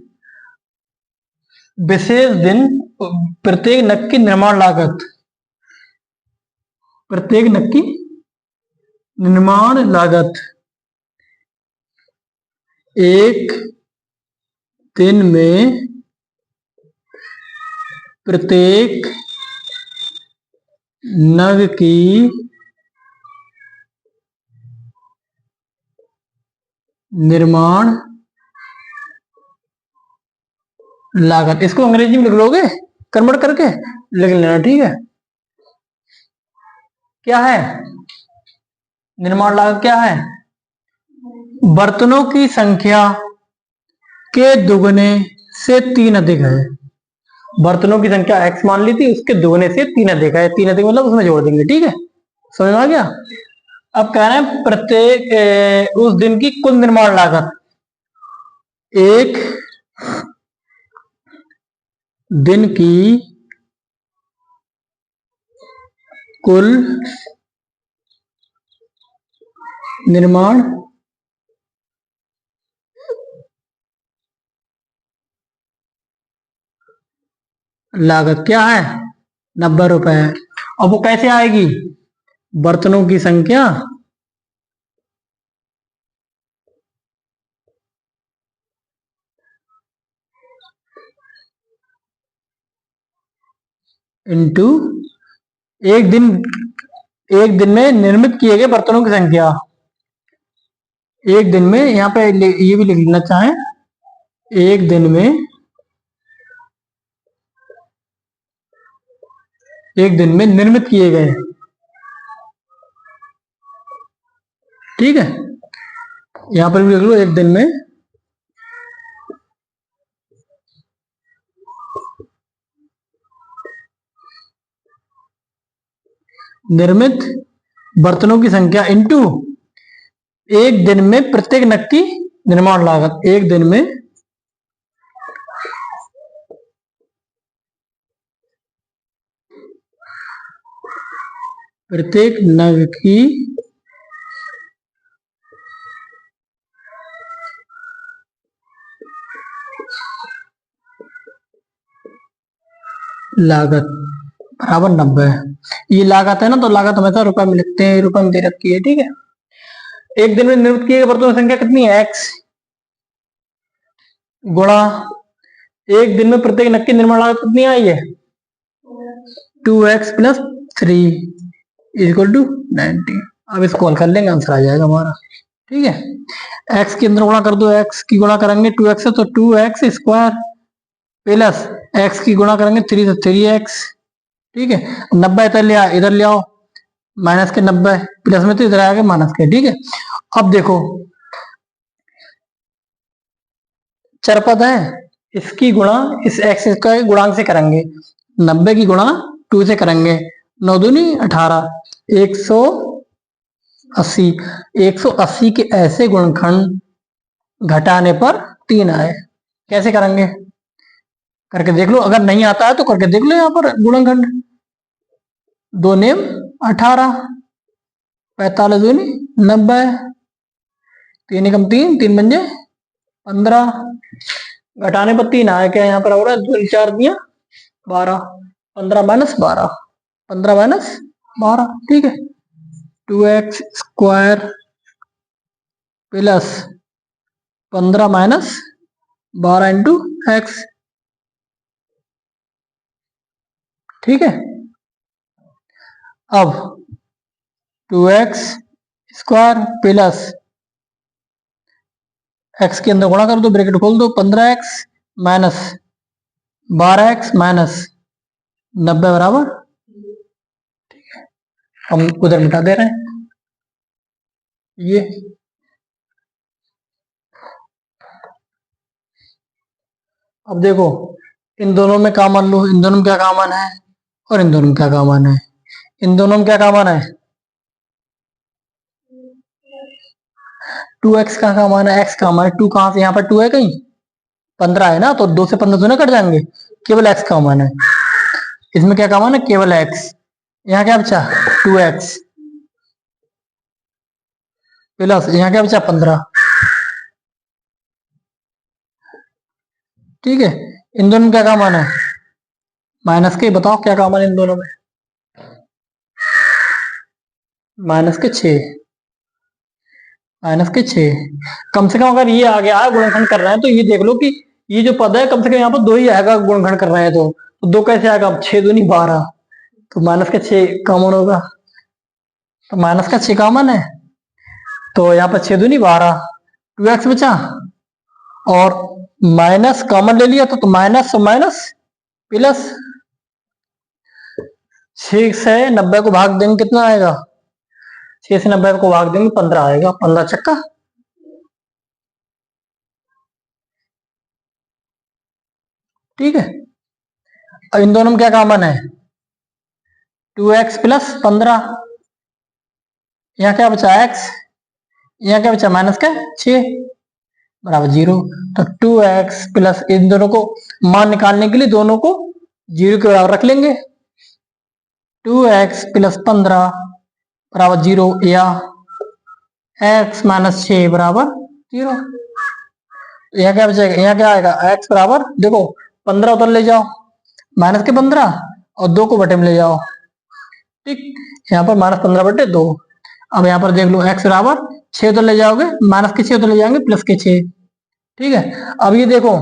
विशेष दिन प्रत्येक नग की निर्माण लागत, प्रत्येक नग की निर्माण लागत एक दिन में प्रत्येक नग की निर्माण लागत, इसको अंग्रेजी में लिख लोगे, कन्वर्ट करके लिख लेना। ठीक है, क्या है निर्माण लागत? क्या है? बर्तनों की संख्या के दुगने से 3 अधिक है। बर्तनों की संख्या x मान ली थी, उसके दुगने से 3 अधिक है। 3 अधिक मतलब उसमें जोड़ देंगे। ठीक है, समझ में आ गया? अब कह रहे हैं प्रत्येक उस दिन की कुल निर्माण लागत, एक दिन की कुल निर्माण लागत क्या है? 90 रुपए है। अब वो कैसे आएगी? बर्तनों की संख्या इंटू एक दिन में निर्मित किए गए बर्तनों की संख्या। एक दिन में, यहाँ पे ये भी लिख लेना चाहें, एक दिन में निर्मित किए गए। ठीक है, यहां पर भी लिख लो एक दिन में निर्मित बर्तनों की संख्या इंटू एक दिन में प्रत्येक नग की निर्माण लागत। एक दिन में प्रत्येक नग की लागत बराबर 90। ये लागत है ना, तो लागत हमेशा रुपए में लिखते हैं, रुपए में दे रखी है। ठीक है, एक दिन में निर्मित किए गए बर्तनों की संख्या कितनी है? x गुणा एक दिन में प्रत्येक नग की निर्माण लागत कितनी आई है? 2x plus 3 equal to 90। अब इसको हल कर लेंगे, आंसर आ जाएगा हमारा। ठीक है, x के अंदर गुणा कर दो, x की गुणा करेंगे 2x से तो 2x स्क्वायर प्लस x की गुणा करेंगे 3 से 3x। ठीक है, 90 इधर ले आओ, माइनस के 90 प्लस में तो इधर आएगा माइनस के। ठीक है, अब देखो चरपद है, इसकी गुणा इस x का गुणांक से करेंगे। 90 की गुणा 2 से करेंगे, 9 दूनी 18, 180। 180 के ऐसे गुणनखंड घटाने पर 3 आए, कैसे करेंगे? करके देख लो, अगर नहीं आता है तो करके देख लो। यहाँ पर गुणनखंड 2 नेम 18, 45 दूनी 90, 3 एकम 3, 3 पंजे 15, घटाने पर 3 आया। क्या यहाँ पर हो रहा है? 2 4 दिया 12, 15 माइनस 12, 15 माइनस 12। ठीक है, 2x square plus 15 minus 12 into x. ठीक है, अब 2x स्क्वायर प्लस x के अंदर गुणा कर दो, ब्रैकेट खोल दो, 15x माइनस 12x माइनस 90 बराबर। ठीक है, हम उधर मिटा दे रहे हैं ये। अब देखो इन दोनों में कॉमन लो, इन दोनों में क्या कॉमन है और इन दोनों में क्या कॉमन है? इन दोनों में क्या कॉमन है? 2x का कॉमन है, x कॉमन है। 2 कहां से? यहाँ पर 2 है कहीं? 15 है ना, तो 2 से 15 दोनों कट जाएंगे, केवल x कॉमन है। इसमें क्या कॉमन है? केवल x। यहाँ क्या बचा? 2x प्लस यहाँ क्या बचा? 15। ठीक है, इन दोनों में क्या कॉमन है? माइनस के। बताओ क्या कॉमन है इन दोनों में? माइनस के 6, माइनस के 6। कम से कम अगर ये आ गया है गुणनखंड कर रहे हैं तो ये देख लो कि ये जो पद है कम से कम यहाँ पर 2 ही आएगा गुणनखंड कर रहे हैं तो 2 कैसे आएगा? 6 दूनी 12, तो माइनस के 6 कॉमन होगा, तो माइनस का 6 कॉमन है, तो यहाँ पर 6 दूनी 12, 2x बचा और माइनस कॉमन ले लिया तो माइनस माइनस प्लस। 6 से 90 को भाग देंगे कितना आएगा? 6 से 90 को भाग देंगे 15 आएगा, 15 चक्का। ठीक है, अब इन दोनों में क्या कॉमन है? 2x plus 15। यहाँ क्या बचा? x। यहाँ क्या बचा? माइनस का 6 बराबर 0। तो 2x प्लस, इन दोनों को मान निकालने के लिए दोनों को 0 के बराबर रख लेंगे। 2x प्लस 15 बराबर 0 या x माइनस 6 बराबर 0। यहाँ क्या बचेगा, यहाँ क्या आएगा, x बराबर देखो 15 उधर ले जाओ माइनस के 15 और 2 को बटे में ले जाओ, ठीक। यहाँ पर माइनस 15 बटे 2। अब यहाँ पर देख लो x बराबर 6 उधर ले जाओगे माइनस के 6 उधर ले जाएंगे प्लस के 6, ठीक है। अब ये देखो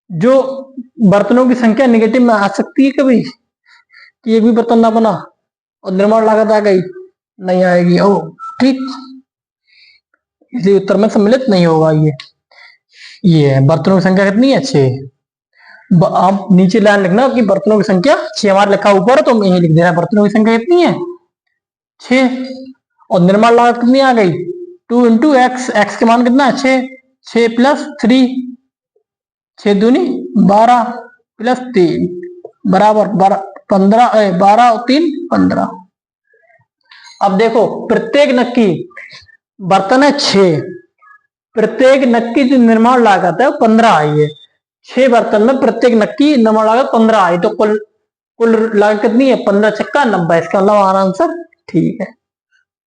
जो बर्तनों की संख्या निगेटिव में आ सकती है कभी कि एक भी बर्तन ना बना और निर्माण लागत आ गई, नहीं आएगी। ओ ठीक, इसी उत्तर में सम्मिलित नहीं होगा। ये है बर्तनों की संख्या कितनी है, 6। आप नीचे लाइन लिखना कि बर्तनों की संख्या 6, हमारे लिखा ऊपर तो यही लिख देना बर्तनों की संख्या कितनी है 6। और निर्माण लागत कितनी आ गई 2 इंटू एक्स, एक्स के मान कितना है 6, 6 प्लस 3, 6 दूनी 12 प्लस 3 बराबर 15, 12 और 3 15। अब देखो प्रत्येक नक्की बर्तन है 6, प्रत्येक नक्की जो निर्माण लागत है 15 आई है। 6 बर्तन में प्रत्येक नक्की निर्माण लागत 15 आई, तो कुल लागत कितनी है 15 छक्का 90। इसका मतलब हमारा आंसर ठीक है,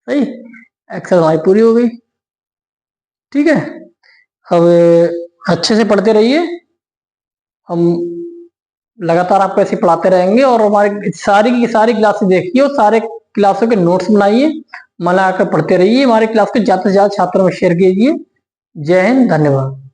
सही। एक्सरसाइज हमारी पूरी हो गई, ठीक है। अब अच्छे से पढ़ते रहिए, हम लगातार आपको ऐसे पढ़ाते रहेंगे और हमारी सारी की सारी क्लासेस देखिए और सारे क्लासों के नोट्स बनाइए, मन लगाकर पढ़ते रहिए। हमारी क्लास को ज्यादा से ज्यादा छात्रों में शेयर कीजिए। जय हिंद, धन्यवाद।